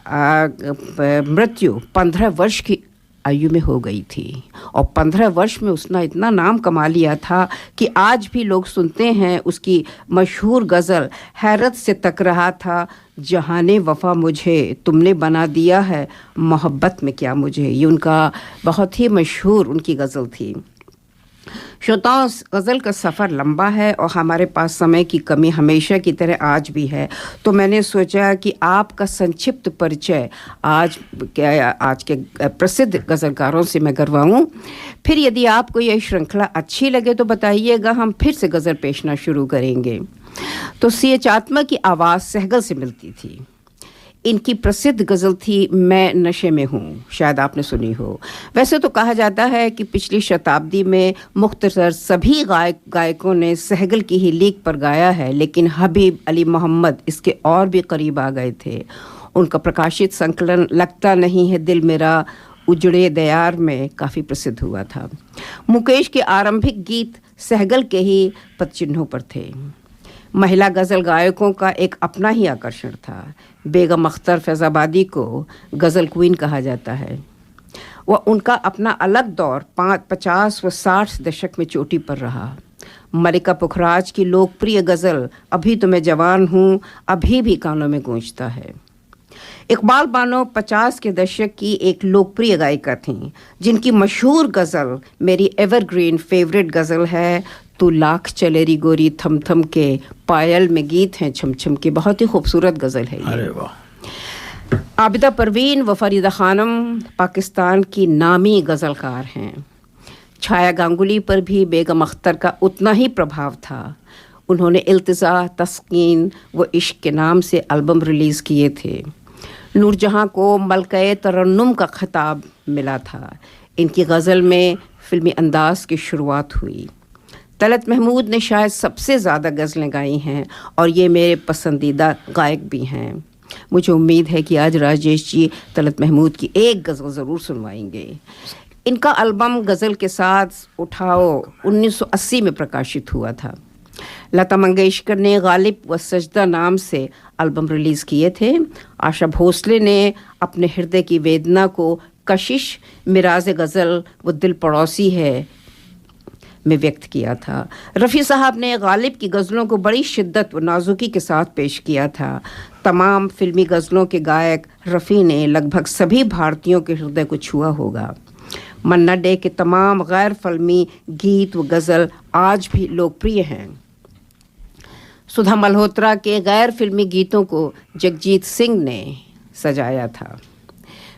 मृत्यु 15 वर्ष की आयु में हो गई थी। और 15 वर्ष में उसने इतना नाम कमा लिया था कि आज भी लोग सुनते हैं उसकी मशहूर गज़ल, हैरत से तक रहा था जहाने वफ़ा मुझे तुमने बना दिया है, मोहब्बत में क्या मुझे। ये उनका बहुत ही मशहूर उनकी गज़ल थी। श्रोताओं, गज़ल का सफ़र लंबा है और हमारे पास समय की कमी हमेशा की तरह आज भी है, तो मैंने सोचा कि आपका संक्षिप्त परिचय आज के प्रसिद्ध गज़लकारों से मैं करवाऊं। फिर यदि आपको यह श्रृंखला अच्छी लगे तो बताइएगा, हम फिर से गज़ल पेशना शुरू करेंगे। तो C.H. आत्मा की आवाज़ सहगल से मिलती थी। इनकी प्रसिद्ध गज़ल थी मैं नशे में हूँ, शायद आपने सुनी हो। वैसे तो कहा जाता है कि पिछली शताब्दी में मुख्तसर सभी गायकों ने सहगल की ही लीक पर गाया है, लेकिन हबीब अली मोहम्मद इसके और भी करीब आ गए थे। उनका प्रकाशित संकलन लगता नहीं है दिल मेरा उजड़े दयार में काफ़ी प्रसिद्ध हुआ था। मुकेश के आरंभिक गीत सहगल के ही पदचिन्हों पर थे। महिला गज़ल गायकों का एक अपना ही आकर्षण था। बेगम अख्तर फैज़ाबादी को गज़ल क्वीन कहा जाता है। वह उनका अपना अलग दौर 50 व 60 दशक में चोटी पर रहा। मलिका पुखराज की लोकप्रिय गज़ल अभी तो मैं जवान हूँ अभी भी कानों में गूंजता है। इकबाल बानो 50 के दशक की एक लोकप्रिय गायिका थीं, जिनकी मशहूर गज़ल मेरी एवरग्रीन फेवरेट गज़ल है तू लाख चलेरी गोरी थम थम के, पायल में गीत हैं छम छम के। बहुत ही खूबसूरत गज़ल है ये। अरे वाह। आबिदा परवीन व फरीदा खानम पाकिस्तान की नामी गज़लकार हैं। छाया गांगुली पर भी बेगम अख्तर का उतना ही प्रभाव था। उन्होंने इल्तिजा, तस्कीन व इश्क के नाम से एल्बम रिलीज़ किए थे। नूरजहां को मलके तरन्नुम का खिताब मिला था। इनकी गज़ल में फिल्मी अंदाज की शुरुआत हुई। तलत महमूद ने शायद सबसे ज़्यादा गज़लें गाई हैं और ये मेरे पसंदीदा गायक भी हैं। मुझे उम्मीद है कि आज राजेश जी तलत महमूद की एक गज़ल ज़रूर सुनवाएंगे। इनका एल्बम गज़ल के साथ उठाओ 1980 में प्रकाशित हुआ था। लता मंगेशकर ने गालिब व सजदा नाम से एल्बम रिलीज़ किए थे। आशा भोसले ने अपने हृदय की वेदना को कशिश, मिराज गज़ल व दिल पड़ोसी है में व्यक्त किया था। रफ़ी साहब ने गालिब की गज़लों को बड़ी शिद्दत व नाजुकी के साथ पेश किया था। तमाम फिल्मी गज़लों के गायक रफ़ी ने लगभग सभी भारतीयों के हृदय को छुआ होगा। मन्ना डे के तमाम गैर फिल्मी गीत व गज़ल आज भी लोकप्रिय हैं। सुधा मल्होत्रा के गैर फिल्मी गीतों को जगजीत सिंह ने सजाया था।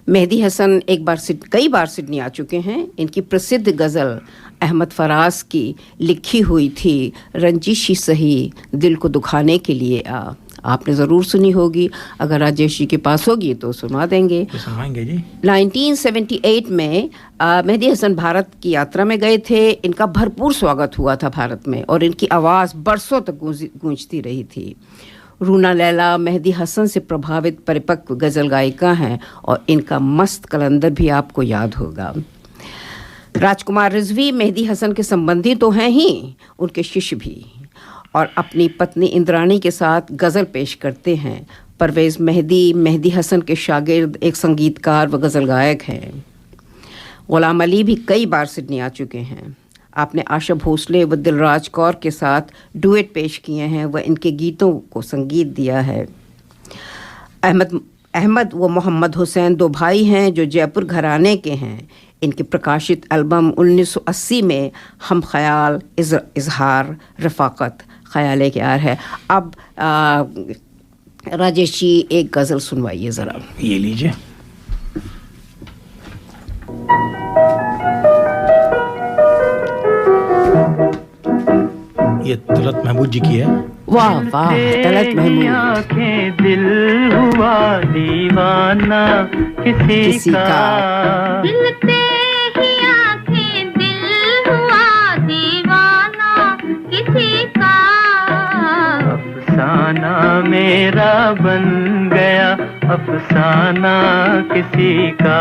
मेहदी हसन कई बार सिडनी आ चुके हैं। इनकी प्रसिद्ध गज़ल अहमद फराज की लिखी हुई थी, रंजिशी सही दिल को दुखाने के लिए आ, आपने ज़रूर सुनी होगी। अगर राजेश जी के पास होगी तो सुना देंगे। तो सुनवाएंगे जी। 1978 में मेहदी हसन भारत की यात्रा में गए थे। इनका भरपूर स्वागत हुआ था भारत में और इनकी आवाज़ बरसों तक गूंजती रही थी। रूना लैला मेहदी हसन से प्रभावित परिपक्व गज़ल गायिका हैं और इनका मस्त कलंदर भी आपको याद होगा। राजकुमार रिजवी मेहदी हसन के संबंधी तो हैं ही, उनके शिष्य भी, और अपनी पत्नी इंद्राणी के साथ गज़ल पेश करते हैं। परवेज़ मेहदी हसन के शागिर्द एक संगीतकार व गज़ल गायक हैं। गुलाम अली भी कई बार सिडनी आ चुके हैं। आपने आशा भोसले व दिलराज कौर के साथ डुएट पेश किए हैं व इनके गीतों को संगीत दिया है। अहमद व मोहम्मद हुसैन दो भाई हैं जो जयपुर घराने के हैं। इनके प्रकाशित एल्बम 1980 में हम ख्याल, इजहार, रफ़ाकत, ख्याल के यार है। अब राजेश जी एक गज़ल सुनवाइए ज़रा। ये लीजिए। ये तलत महमूद जी की है। वाह वाह, तलत महमूद। आंखें दिल हुआ दीवाना किसी का, मिलते ही आंखें दिल हुआ दीवाना किसी का, अफसाना मेरा बन गया अफसाना किसी का,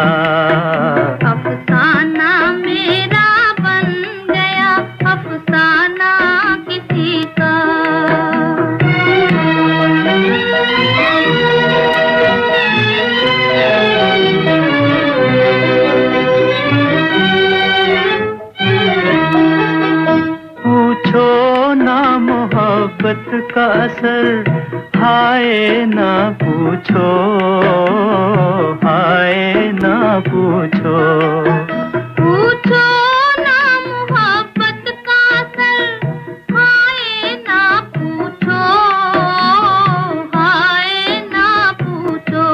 अफसाना मेरा बन गया अफसाना किसी का। पूछो ना मोहब्बत का असर, हाय ना पूछो, हाय ना पूछो, पूछो ना मोहब्बत का असर, हाय ना पूछो, हाय ना पूछो।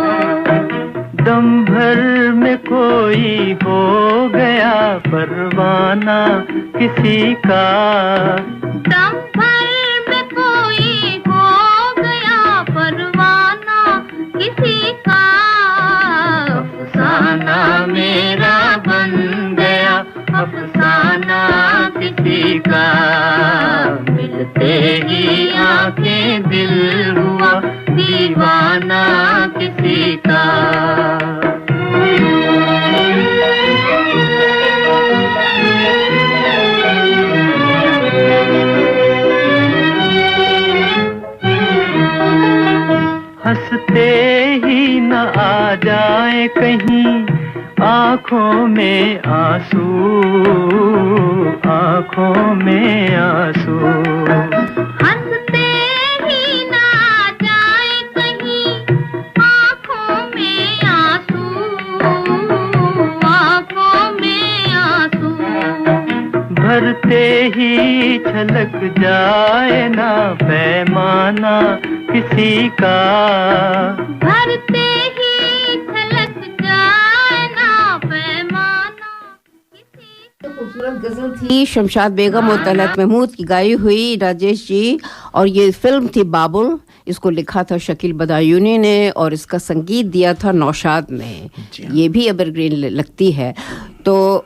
दम भर में कोई हो गया परवाना किसी का, दम भर में कोई हो गया परवाना किसी का, अफसाना मेरा बन गया अफसाना किसी का, मिलते ही आंखें दिल हुआ दीवाना किसी का। हंसते ही न आ जाए कहीं आँखों में आंसू, आँखों में आंसू, हंसते ही न आ जाए कहीं आँखों में आंसू, आँखों में आंसू, भरते ही छलक जाए ना पैमाना किसी का, भरते ही छलक जाए ना पैमाना किसी का। खूबसूरत गज़ल थी शमशाद बेगम और तलत महमूद की गाई हुई राजेश जी, और ये फिल्म थी बाबुल। इसको लिखा था शकील बदायूनी ने और इसका संगीत दिया था नौशाद ने। ये भी एवरग्रीन लगती है। तो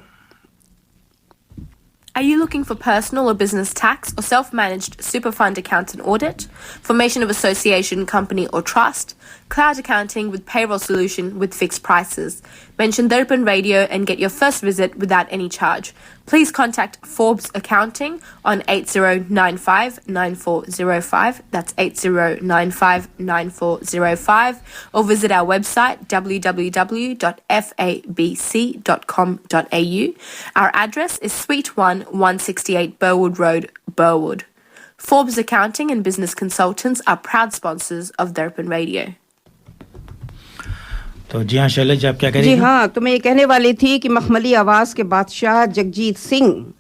Are you looking for personal or business tax or self-managed super fund account and audit, formation of association, company or trust, cloud accounting with payroll solution with fixed prices? Mention Darpan Radio and get your first visit without any charge. Please contact Forbes Accounting on 8095-9405, that's 8095-9405, or visit our website www.fabc.com.au. Our address is Suite 1, 168 Burwood Road, Burwood. Forbes Accounting and Business Consultants are proud sponsors of Darpan Radio. तो जी हाँ शैलेश, आप क्या कह रही जी थी? हाँ, तो मैं ये कहने वाली थी कि मखमली आवाज़ के बादशाह जगजीत सिंह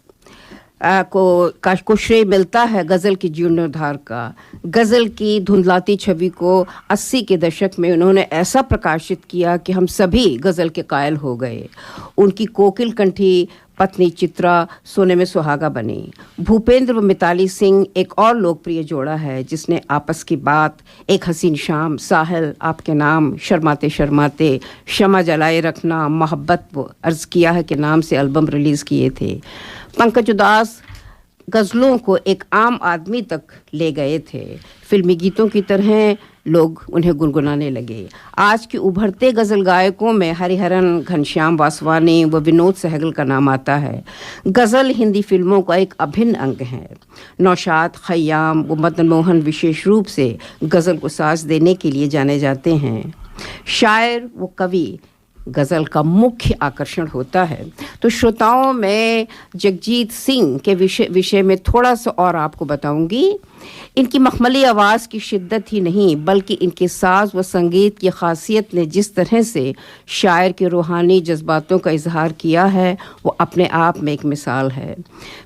को श्रेय मिलता है गज़ल की जीर्णोद्धार का। गज़ल की धुंधलाती छवि को 80 के दशक में उन्होंने ऐसा प्रकाशित किया कि हम सभी गज़ल के कायल हो गए। उनकी कोकिल कंठी पत्नी चित्रा सोने में सुहागा बनी। भूपेंद्र व मिताली सिंह एक और लोकप्रिय जोड़ा है जिसने आपस की बात, एक हसीन शाम, साहिल, आपके नाम, शर्माते शर्माते, शमा जलाए रखना, मोहब्बत व अर्ज़ किया है के नाम से एल्बम रिलीज़ किए थे। पंकज उदास गज़लों को एक आम आदमी तक ले गए थे। फिल्मी गीतों की तरह लोग उन्हें गुनगुनाने लगे। आज के उभरते गज़ल गायकों में हरिहरन, घनश्याम वासवानी व विनोद सहगल का नाम आता है। गज़ल हिंदी फिल्मों का एक अभिन्न अंग है। नौशाद, खय्याम व मदन मोहन विशेष रूप से गज़ल को साज देने के लिए जाने जाते हैं। शायर व कवि गज़ल का मुख्य आकर्षण होता है। तो श्रोताओं, मैं जगजीत सिंह के विषय में थोड़ा सा और आपको बताऊंगी। इनकी मखमली आवाज़ की शिद्दत ही नहीं बल्कि इनके साज व संगीत की खासियत ने जिस तरह से शायर के रूहानी जज्बातों का इजहार किया है वो अपने आप में एक मिसाल है।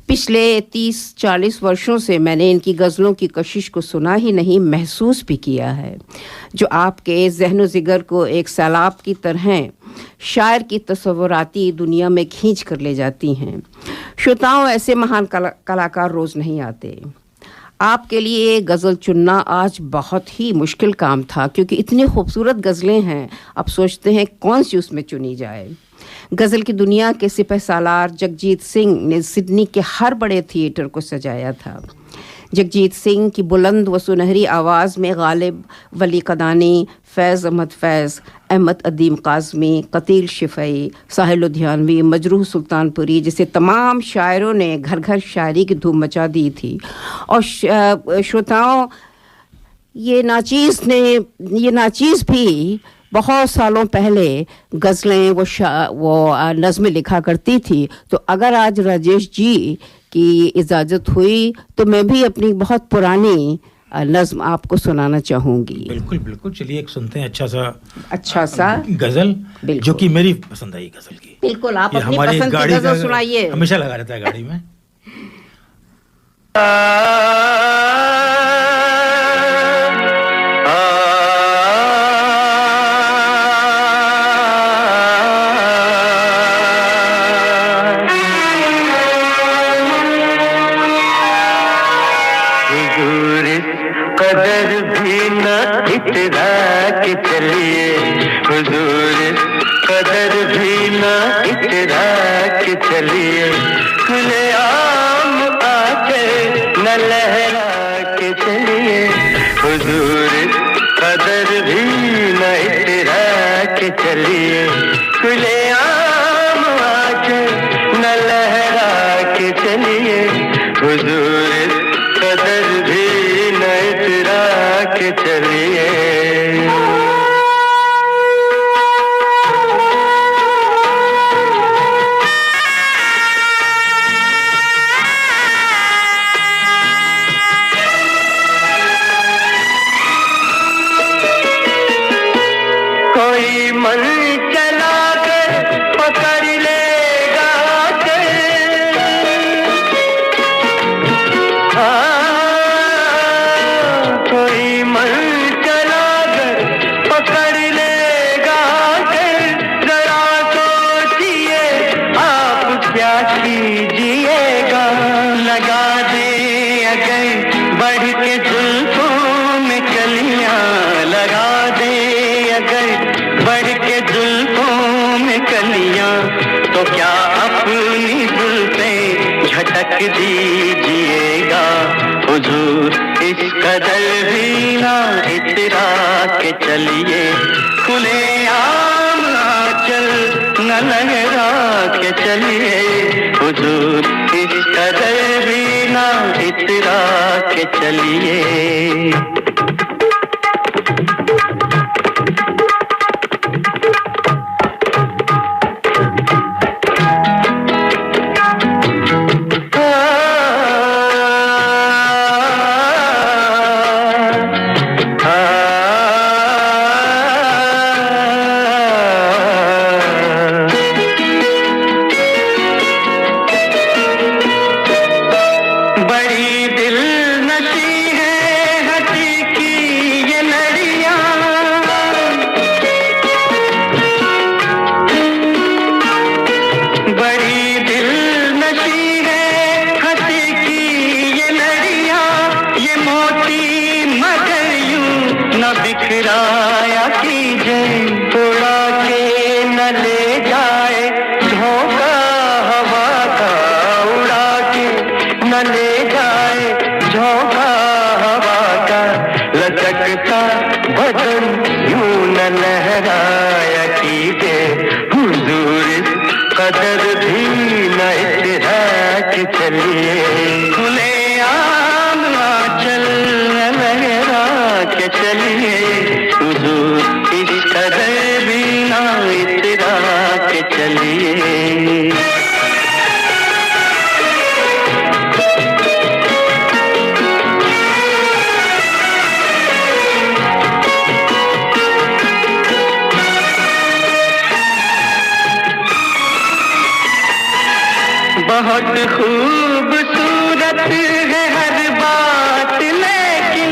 पिछले 30-40 वर्षों से मैंने इनकी गज़लों की कशिश को सुना ही नहीं, महसूस भी किया है, जो आपके ज़हन व जिगर को एक सैलाब की तरह शायर की तस्वुराती दुनिया में खींच कर ले जाती हैं। श्रोताओं, ऐसे महान कलाकार रोज़ नहीं आते। आपके लिए गज़ल चुनना आज बहुत ही मुश्किल काम था क्योंकि इतनी खूबसूरत गज़लें हैं। अब सोचते हैं कौन सी उसमें चुनी जाए। गज़ल की दुनिया के सिपह सालार जगजीत सिंह ने सिडनी के हर बड़े थिएटर को सजाया था। जगजीत सिंह की बुलंद व सुनहरी आवाज़ में गालिब, वली कदानी, फैज़ अहमद फैज़, अहमद अदीम काज़मी, कतील शिफ़ई, साहिल लुधियानवी, मजरूह सुल्तानपुरी जैसे तमाम शायरों ने घर घर शायरी की धूम मचा दी थी। और श्रोताओं, ये नाचीज़ भी बहुत सालों पहले गज़लें वो नज़्में लिखा करती थी। तो अगर आज राजेश जी की इजाज़त हुई तो मैं भी अपनी बहुत पुरानी नज़्म आपको सुनाना चाहूँगी। बिल्कुल बिल्कुल, चलिए एक सुनते हैं अच्छा सा गज़ल जो कि मेरी पसंद आई गज़ल की। बिल्कुल, आप अपनी पसंद की गज़ल सुनाइए। हमेशा लगा रहता है गाड़ी में। कोई मन चला कदर भी ना इतरा के चलिए, खुले आम आंचल न लहरा के चलिए हुजूर, इस कदर भी ना इतरा के चलिए। बहुत खूबसूरत है हर बात, लेकिन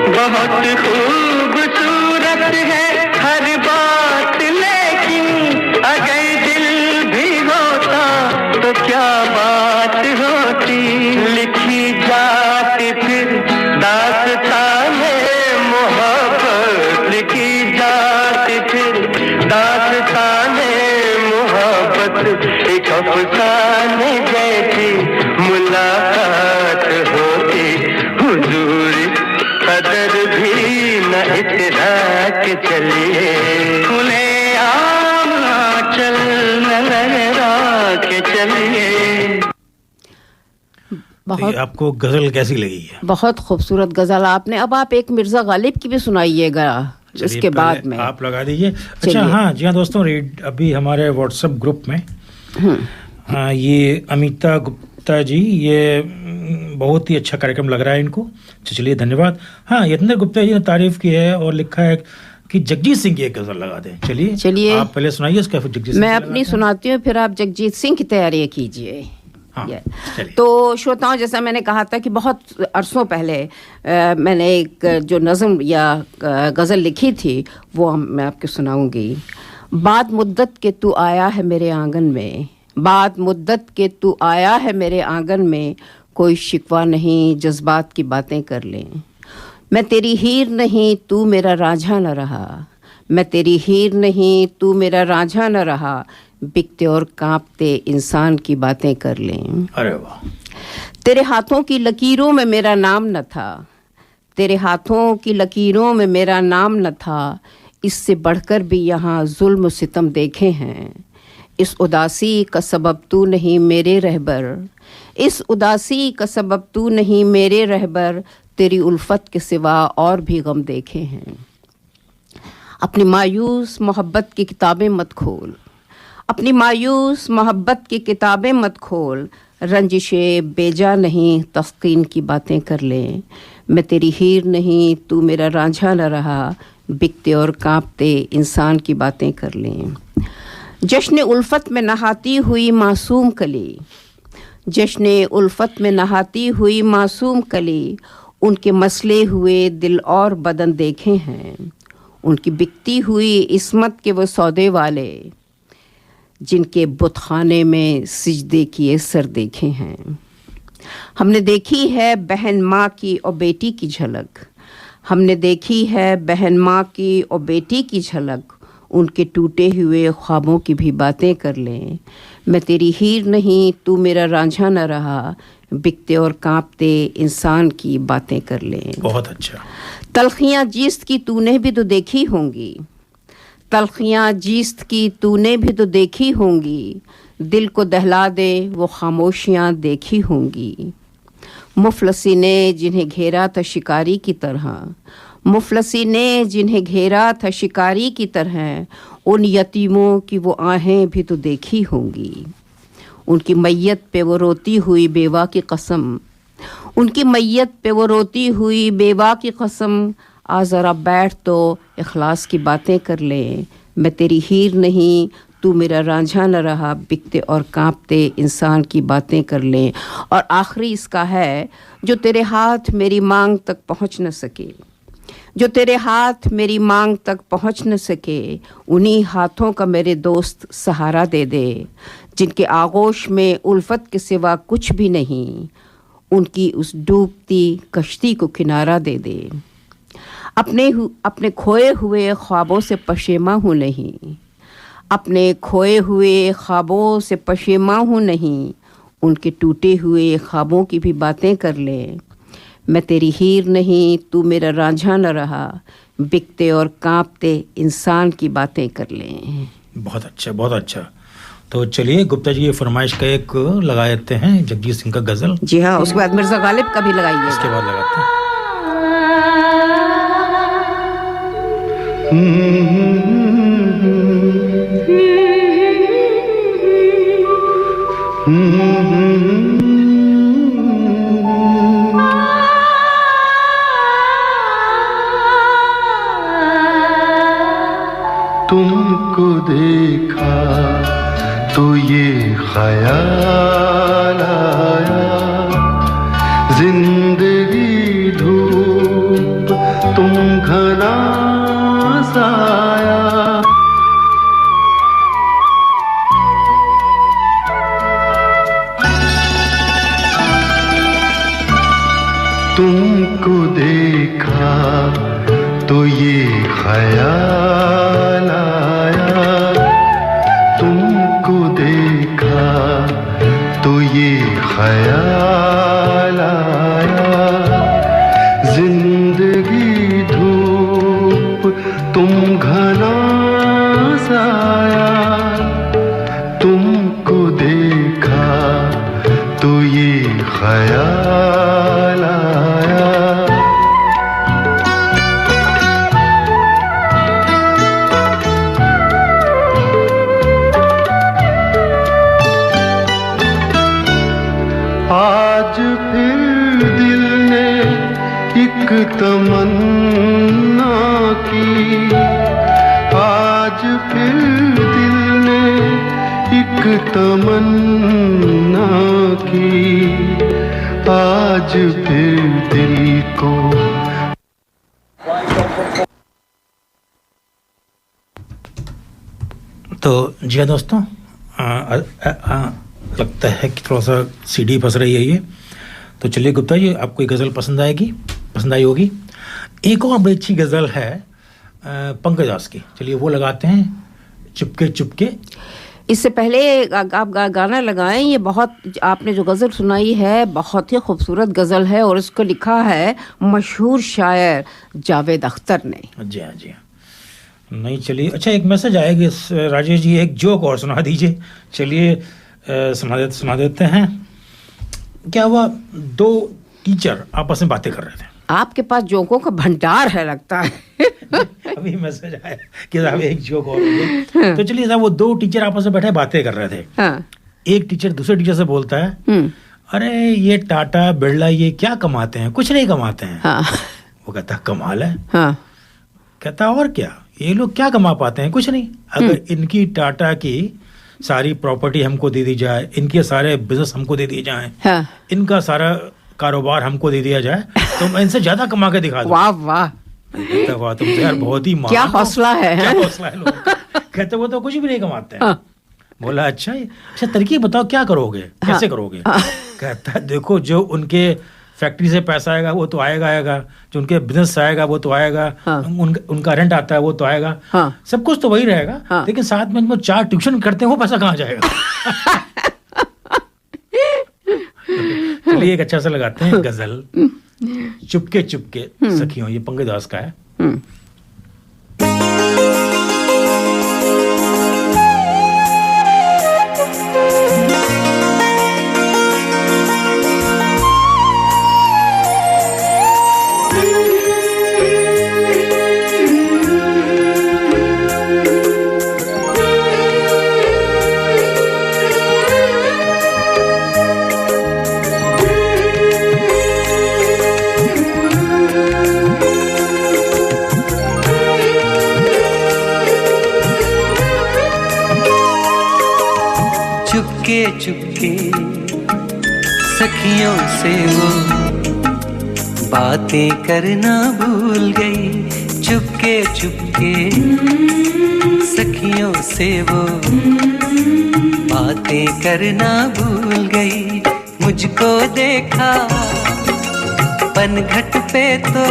बहुत खूबसूरत है हर बात, लेकिन अगर दिल भी होता तो क्या बात होती। लिखी जाती फिर दास्ताने मोहब्बत, लिखी जाती फिर दास्ताने मोहब्बत, एक अफसाने जैसी मुलाकात होती हुजूर, कदर भी न इतरा के चलिए, खुले आम आंचल न लहरा के चलिए। बहुत आपको गजल कैसी लगी है? बहुत खूबसूरत गजल आपने। अब आप एक मिर्जा गालिब की भी सुनाइएगा इसके बाद में। आप लगा दीजिए। अच्छा हाँ जी हाँ दोस्तों, अभी हमारे व्हाट्सएप ग्रुप में ये अमिता गुप्ता जी, ये बहुत ही अच्छा कार्यक्रम लग रहा है इनको, चलिए धन्यवाद। हाँ, यतेंद्र गुप्ता जी ने तारीफ की है और लिखा है कि जगजीत सिंह की एक गजल लगा दें। चलिए आप पहले सुनाइए, उसका फिर जगजीत सिंह। मैं अपनी सुनाती हूँ, फिर आप जगजीत सिंह की तैयारी कीजिए। हाँ, तो श्रोताओं, जैसा मैंने कहा था कि बहुत अरसों पहले मैंने एक जो नज़म या गज़ल लिखी थी वो मैं आपको सुनाऊंगी। बाद मुद्दत के तू आया है मेरे आंगन में, बाद मुद्दत के तू आया है मेरे आंगन में, कोई शिकवा नहीं जज्बात की बातें कर लें। मैं तेरी हीर नहीं तू मेरा रांझा न रहा, मैं तेरी हीर नहीं तू मेरा रांझा न रहा, बिकते और कांपते इंसान की बातें कर लें। अरे वाह। तेरे हाथों की लकीरों में मेरा नाम न था, तेरे हाथों की लकीरों में मेरा नाम न था, इससे बढ़कर भी यहाँ जुल्म सितम देखे हैं। इस उदासी का सबब तू नहीं मेरे रहबर, इस उदासी का सबब तू नहीं मेरे रहबर, तेरी उल्फत के सिवा और भी गम देखे हैं। अपनी मायूस मोहब्बत की किताबें मत खोल, अपनी मायूस मोहब्बत की किताबें मत खोल, रंजिशे बेजा नहीं तस्कीन की बातें कर लें। मैं तेरी हीर नहीं तू मेरा रांझा न रहा, बिकते और कांपते इंसान की बातें कर लें। जश्न उल्फत में नहाती हुई मासूम कली, जश्न उल्फत में नहाती हुई मासूम कली, उनके मसले हुए दिल और बदन देखे हैं। उनकी बिकती हुई इस्मत के वो सौदे वाले, जिनके बुतखाने में सिजदे किए सर देखे हैं। हमने देखी है बहन माँ की और बेटी की झलक, हमने देखी है बहन माँ की और बेटी की झलक, उनके टूटे हुए ख्वाबों की भी बातें कर लें। मैं तेरी हीर नहीं, तू मेरा रांझा न रहा, बिकते और कांपते इंसान की बातें कर लें। बहुत अच्छा। तलखियाँ जीस्त की तूने भी तो देखी होंगी, तलखियाँ जीस्त की तूने भी तो देखी होंगी, दिल को दहला दे वो खामोशियाँ देखी होंगी। मुफलसी ने जिन्हें घेरा था शिकारी की तरह, मुफलसी ने जिन्हें घेरा था शिकारी की तरह, उन यतीमों की वो आहें भी तो देखी होंगी। उनकी मैयत पे वो रोती हुई बेवा की कसम, उनकी मैयत पे वो रोती हुई बेवा की कसम, आ ज़रा बैठ तो इखलास की बातें कर ले। मैं तेरी हीर नहीं, तू मेरा रांझा न रहा, बिकते और कांपते इंसान की बातें कर लें। और आखिरी इसका है, जो तेरे हाथ मेरी मांग तक पहुंच न सके, जो तेरे हाथ मेरी मांग तक पहुंच न सके, उन्हीं हाथों का मेरे दोस्त सहारा दे दे, जिनके आगोश में उल्फत के सिवा कुछ भी नहीं, उनकी उस डूबती कश्ती को किनारा दे दे। अपने खोए हुए ख्वाबों से पशेमा हूँ नहीं, अपने खोए हुए ख्वाबों से पशेमा हूँ नहीं, उनके टूटे हुए ख्वाबों की भी बातें कर ले। मैं तेरी हीर नहीं, तू मेरा रांझा न रहा, बिकते और कांपते इंसान की बातें कर लें। बहुत अच्छा, बहुत अच्छा। तो चलिए गुप्ता जी, ये फरमाइश का एक लगा देते हैं, जगजीत सिंह का गजल। जी हाँ, उसके बाद मिर्जा गालिब का भी लगाइए। उसके बाद लगाते हैं। तुमको देखा तो ये ख्याल आया, जिंदगी धूप तुम घना साया। तुमको देखा तो ये ख्याल आया, तुमको देखा तो ये ख्याल आया, जिंदगी धूप तुम घना साया। तुमको देखा तो ये ख्याल आया। आज फिर दिल ने एक तमन्ना की, आज फिर दिल ने एक तमन्ना की, आज फिर दिल को। तो जी हाँ दोस्तों, लगता है कि थोड़ा सा सीडी फंस रही है ये। तो चलिए गुप्ता जी, आपको ये गज़ल पसंद आई होगी। एक और बड़ी अच्छी गज़ल है पंकज दास की, चलिए वो लगाते हैं, चुपके चुपके। इससे पहले आप गाना लगाएं, ये बहुत, आपने जो गज़ल सुनाई है बहुत ही खूबसूरत गज़ल है और इसको लिखा है मशहूर शायर जावेद अख्तर ने। जी हाँ, जी हाँ। नहीं चलिए, अच्छा एक मैसेज आएगा राजेश जी, एक जोक और सुना दीजिए। चलिए सुना देते हैं। क्या हुआ, दो टीचर आपस में बातें कर रहे थे। आपके पास जोकों का भंडार है लगता है। अभी मैसेज आया कि साहब एक जोक और है। तो चलिए साहब, वो दो टीचर आपस में बैठे बातें कर रहे थे। हाँ। एक टीचर दूसरे टीचर से बोलता है, अरे ये टाटा बिरला ये क्या कमाते हैं? कुछ नहीं कमाते हैं। हाँ। वो कहता कमाल है। हाँ। कहता और क्या, ये लोग क्या कमा पाते हैं? कुछ नहीं। अगर इनकी टाटा की सारी प्रॉपर्टी हमको दे दी जाए, इनके सारे बिजनेस हमको दे दिए जाएं, हाँ। इनका सारा कारोबार हमको दे दिया जाए, तो मैं इनसे ज्यादा कमा के दिखा दूं। वाह वाह, वाह, तुम यार बहुत ही क्या हौसला है। क्या हौसला है लोगों का। कहते वो तो कुछ भी नहीं कमाते हैं। हाँ। बोला अच्छा तरकीब बताओ, क्या करोगे, कैसे करोगे? कहता देखो, जो उनके फैक्ट्री से पैसा आएगा वो तो आएगा, जो उनके बिजनेस से आएगा वो तो आएगा, उनका रेंट आता है वो तो आएगा, सब कुछ तो वही रहेगा, लेकिन साथ में जो 4 ट्यूशन करते हैं वो पैसा कहाँ जाएगा? चलिए एक अच्छा सा लगाते हैं गजल, चुपके चुपके सखियों, ये पंकज दास का है। चुपके सखियों से वो बातें करना भूल गई, चुपके चुपके सखियों से वो बातें करना भूल गई। मुझको देखा पनघट पे तो,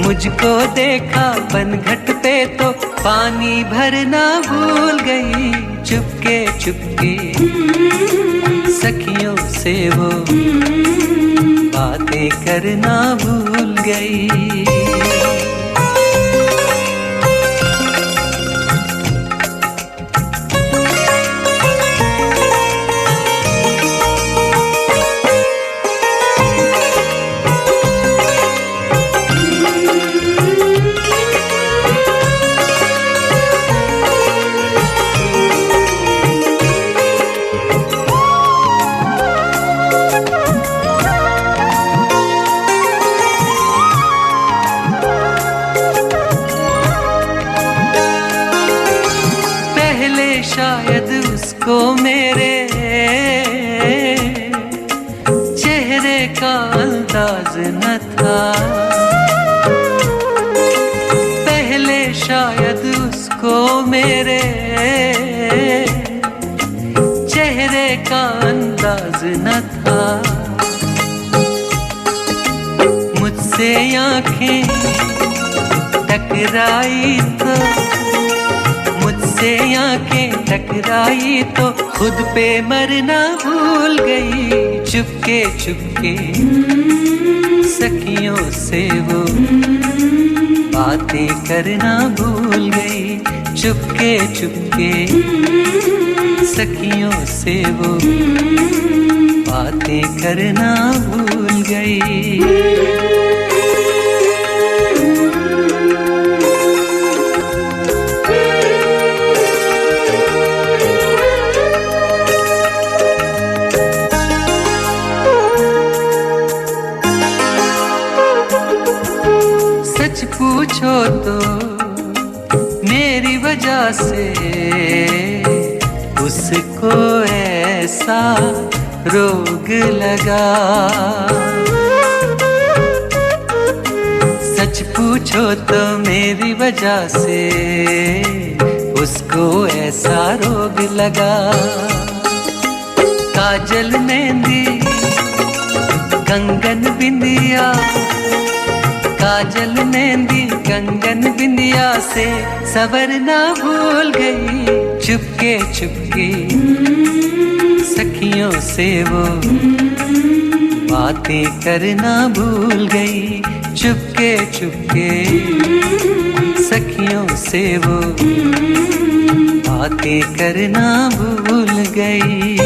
मुझको देखा पनघट पे तो पानी भरना भूल गई, चुपके चुपके सखियों से वो बातें करना भूल गई। शायद उसको मेरे चेहरे का अंदाज न था, पहले शायद उसको मेरे चेहरे का अंदाज न था। मुझसे आंखें टकराई तो, मुझसे आंखें टकराई तो खुद पे मरना भूल गई, चुपके चुपके सखियों से वो बातें करना भूल गई, चुपके चुपके सखियों से वो बातें करना भूल गई। पूछो तो मेरी वजह से उसको ऐसा रोग लगा, सच पूछो तो मेरी वजह से उसको ऐसा रोग लगा। काजल मेहंदी कंगन बिंदिया, काजल मेहंदी कंगन बिंदिया से सवरना भूल गई, चुपके चुपके सखियों से वो बातें करना भूल गई, चुपके चुपके सखियों से वो बातें करना भूल गई।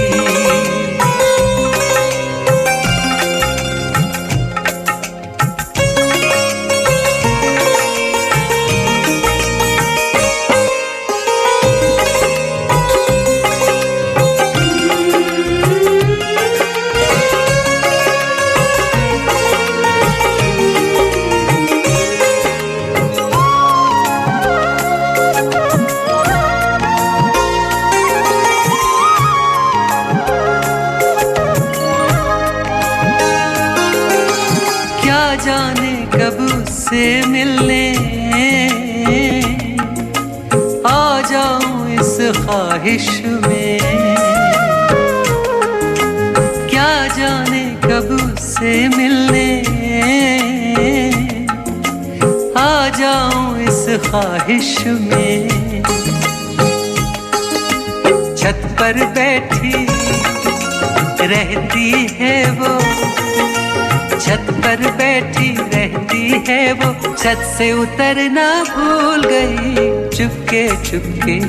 जाने कब उससे मिलने आ जाऊं इस ख्वाहिश में, क्या जाने कब से मिलने आ जाऊं इस ख्वाहिश में। छत पर बैठी रहती है वो, छत पर बैठी रहती है वो, छत से उतरना भूल गई चुपके चुपके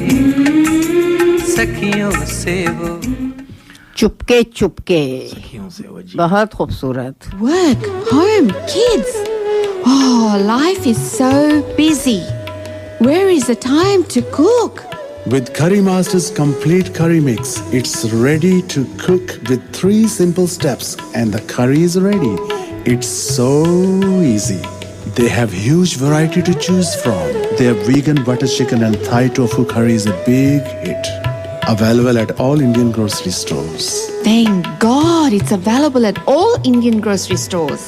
सखियों से वो। चुपके चुपके, बहुत खूबसूरत। Work, home, kids. Oh, life is so busy. Where is the time to cook? With Curry Master's complete curry mix, it's ready to cook with 3 simple steps and the curry is ready. It's so easy. They have huge variety to choose from. Their vegan butter chicken and Thai tofu curry is a big hit. Available at all Indian grocery stores. Thank God it's available at all Indian grocery stores.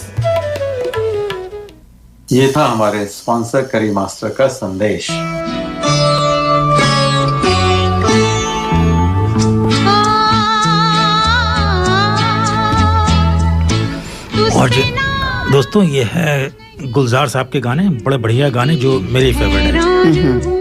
ये था हमारे sponsor करी master का संदेश। और दोस्तों ये है गुलजार साहब के गाने, बड़े बढ़िया गाने जो मेरी फेवरेट है।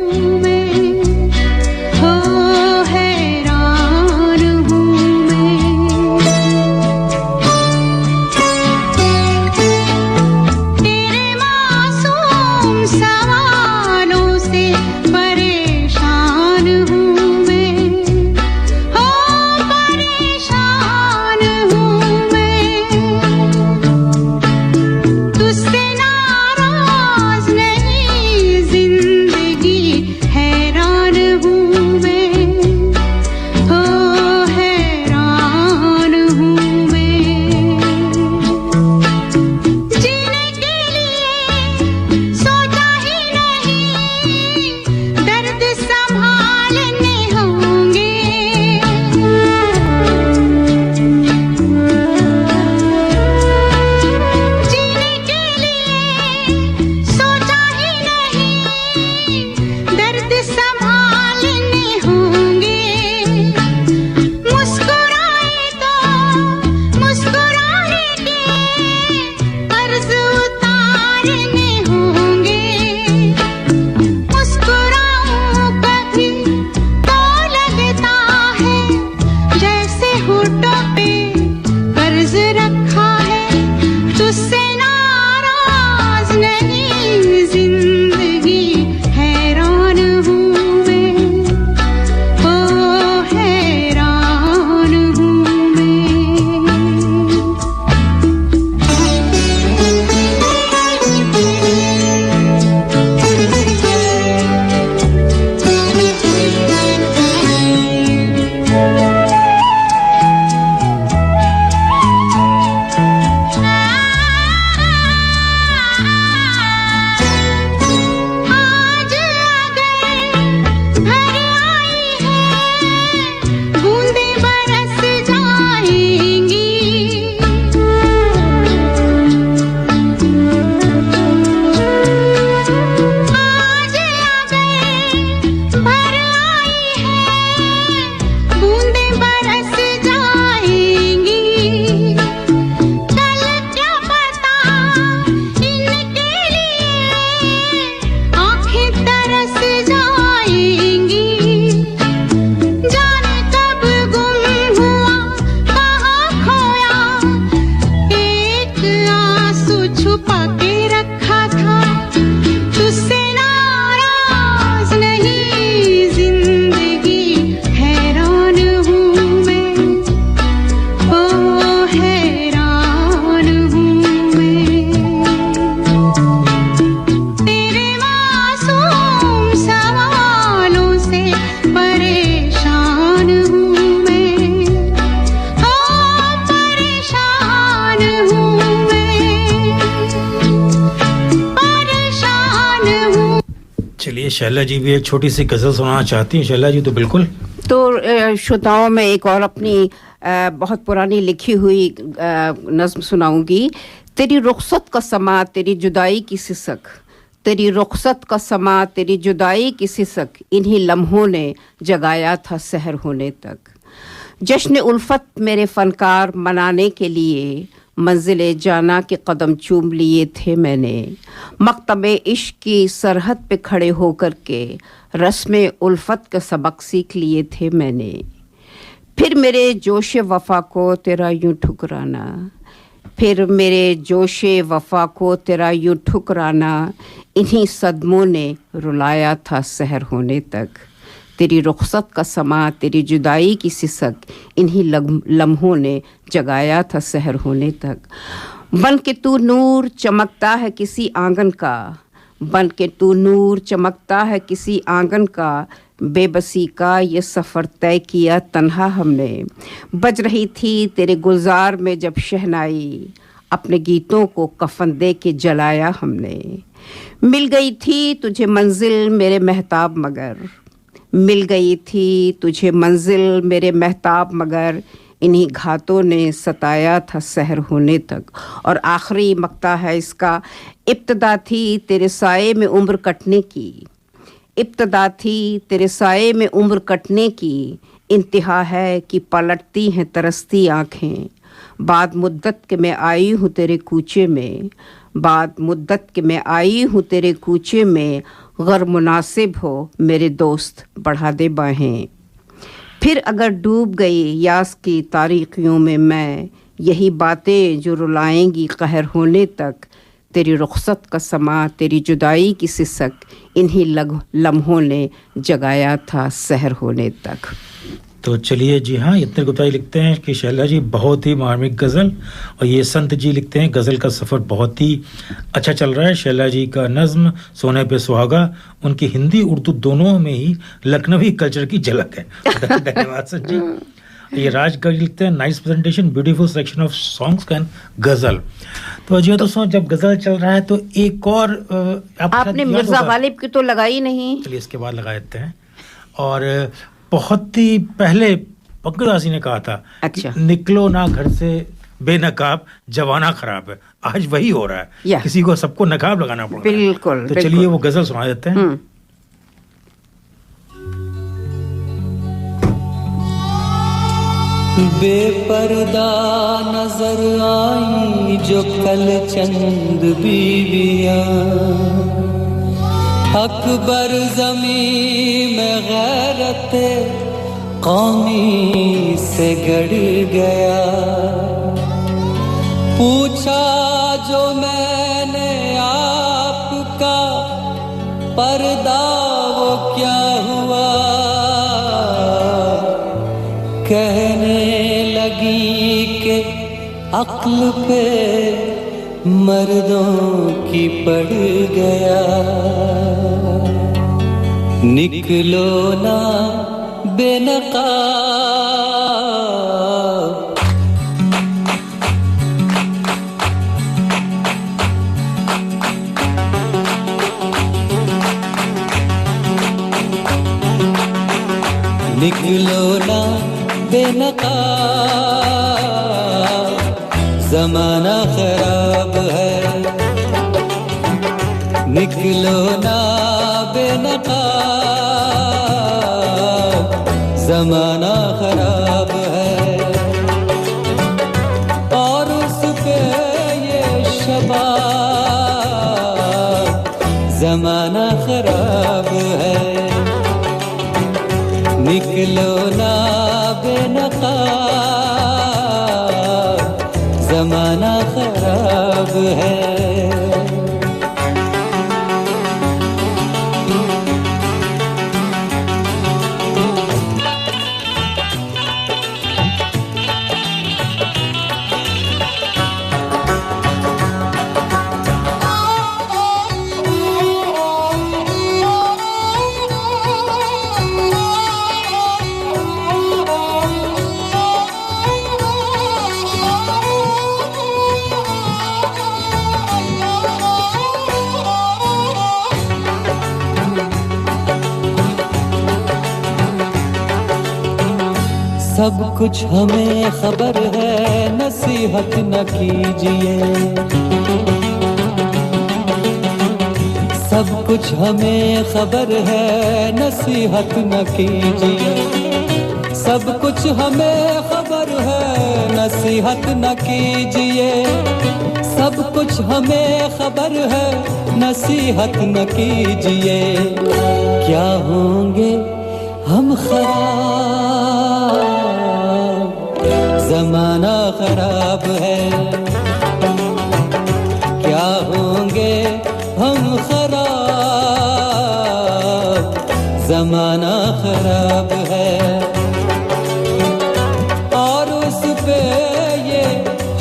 शैला जी भी एक छोटी सी गजल सुनाना चाहती हैं। शैला जी तो बिल्कुल। तो श्रोताओं में एक और अपनी बहुत पुरानी लिखी हुई नज्म सुनाऊंगी। तेरी रुखसत का समा तेरी जुदाई की सिसक, तेरी रुखसत का समा तेरी जुदाई की सिसक, इन्हीं लम्हों ने जगाया था सहर होने तक। जश्न उल्फत मेरे फनकार मनाने के लिए मंजिले जाना के कदम चूम लिए थे मैंने, मकतबे इश्क की सरहद पे खड़े होकर के रस्मे उल्फत का सबक सीख लिए थे मैंने। फिर मेरे जोश वफा को तेरा यूं ठुकराना, फिर मेरे जोशे वफा को तेरा यूं ठुकराना, इन्हीं सदमों ने रुलाया था सहर होने तक। तेरी रुखसत का समा, तेरी जुदाई की सिसक, इन्हीं लम्हों ने जगाया था सहर होने तक। बन के तू नूर चमकता है किसी आंगन का, बन के तू नूर चमकता है किसी आंगन का, बेबसी का ये सफ़र तय किया तन्हा हमने। बज रही थी तेरे गुलजार में जब शहनाई, अपने गीतों को कफन दे के जलाया हमने। मिल गई थी तुझे मंजिल मेरे महताब मगर, मिल गई थी तुझे मंजिल मेरे महताब मगर, इन्हीं घातों ने सताया था सहर होने तक। और आखिरी मक्ता है इसका, इब्तदा थी तेरे साए में उम्र कटने की, इब्तदा थी तेरे साए में उम्र कटने की, इंतहा है कि पलटती हैं तरसती आँखें। बाद मुद्दत के मैं आई हूँ तेरे कूचे में, बाद मुद्दत के मैं आई हूँ तेरे कूचे में, गर मुनासिब हो मेरे दोस्त बढ़ा दे बाहें। फिर अगर डूब गई यास की तारीकियों में मैं, यही बातें जो रुलाएंगी कहर होने तक। तेरी रुखसत का समा, तेरी जुदाई की सिसक, इन्हीं लम्हों ने जगाया था सहर होने तक। तो चलिए जी हाँ, इतने गुप्ता जी लिखते हैं कि शैला जी बहुत ही मार्मिक गज़ल, और ये संत जी लिखते हैं गज़ल का सफ़र बहुत ही अच्छा चल रहा है। शैला जी का नज़्म सोने पे सुहागा, उनकी हिंदी उर्दू दोनों में ही लखनवी कल्चर की झलक है। धन्यवाद संत जी। ये राज जी लिखते हैं nice presentation, beautiful selection of songs and ghazal. तो अजय दोस्तों, जब गज़ल चल रहा है तो एक और आपने मिर्ज़ा गालिब की तो लगाई नहीं, चलिए इसके बाद लगा देते हैं। और बहुत ही पहले पंकज ने कहा था, अच्छा, निकलो ना घर से बेनकाब, जवाना खराब है। आज वही हो रहा है, किसी को सबको नकाब लगाना पड़ रहा है। बिल्कुल, तो चलिए वो गजल सुना देते हैं। बेपर्दा नजर आई जो कल चंद बीवियां, अकबर ज़मीं में गैरत कौमी से गड़ गया। पूछा जो मैंने आपका पर्दा वो क्या हुआ, कहने लगी कि अक्ल पे मर्दों की पड़ गया। निकलो ना बेनकाब, निकलो ना बेनकाब, ज़माना खराब है। निकलो ना बेनकाब, ज़माना खराब है। और उस पे ये शबाब, ज़माना खराब है। निकलो ना बेनकाब, ज़माना खराब है। सब कुछ हमें खबर है, नसीहत न कीजिए। सब कुछ हमें खबर है, नसीहत न कीजिए। सब कुछ हमें खबर है, नसीहत न कीजिए, सब कुछ हमें खबर है, नसीहत न कीजिए। क्या होंगे हम खराब, जमाना खराब है। क्या होंगे हम खराब, जमाना खराब है। और उस पे ये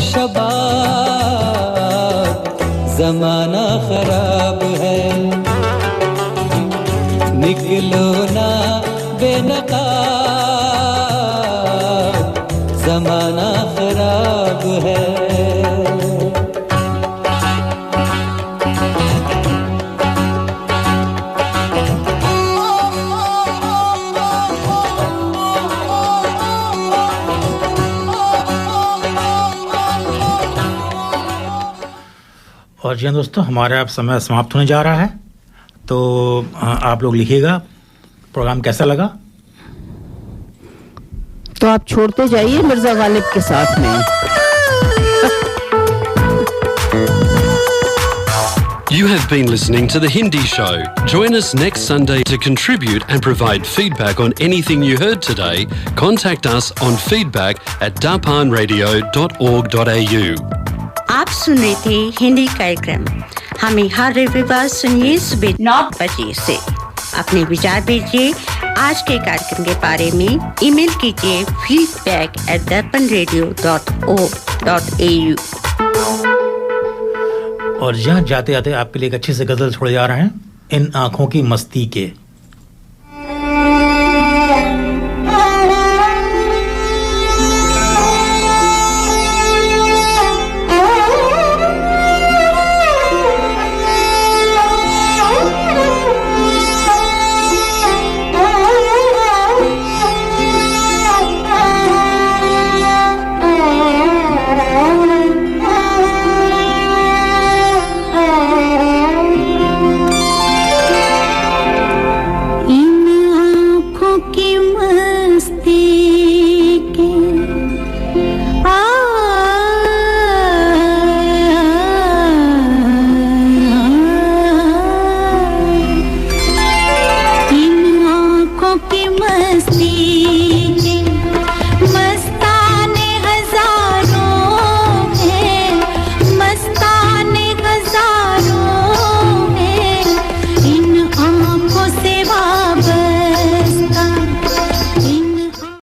शबाब, जमाना खराब है। निकलो ना बेनकाब, जमाना खराब है। और जी दोस्तों, हमारा अब समय समाप्त होने जा रहा है, तो आप लोग लिखिएगा प्रोग्राम कैसा लगा। तो आप छोड़ते जाइए मिर्जा गालिब के साथ में। You have been listening to The Hindi Show. Join us next Sunday to contribute and provide feedback on anything you heard today. Contact us on feedback@darpanradio.org.au. आप सुन रहे थे हिंदी कार्यक्रम। हमें हर रविवार सुनिए सुबह 9 बजे से। अपने विचार भेजिए आज के कार्यक्रम के बारे में। ईमेल कीजिए feedback@darpanradio.org.au। और यहाँ जाते जाते आपके लिए एक अच्छी सी गजल छोड़े जा रहे हैं, इन आंखों की मस्ती के।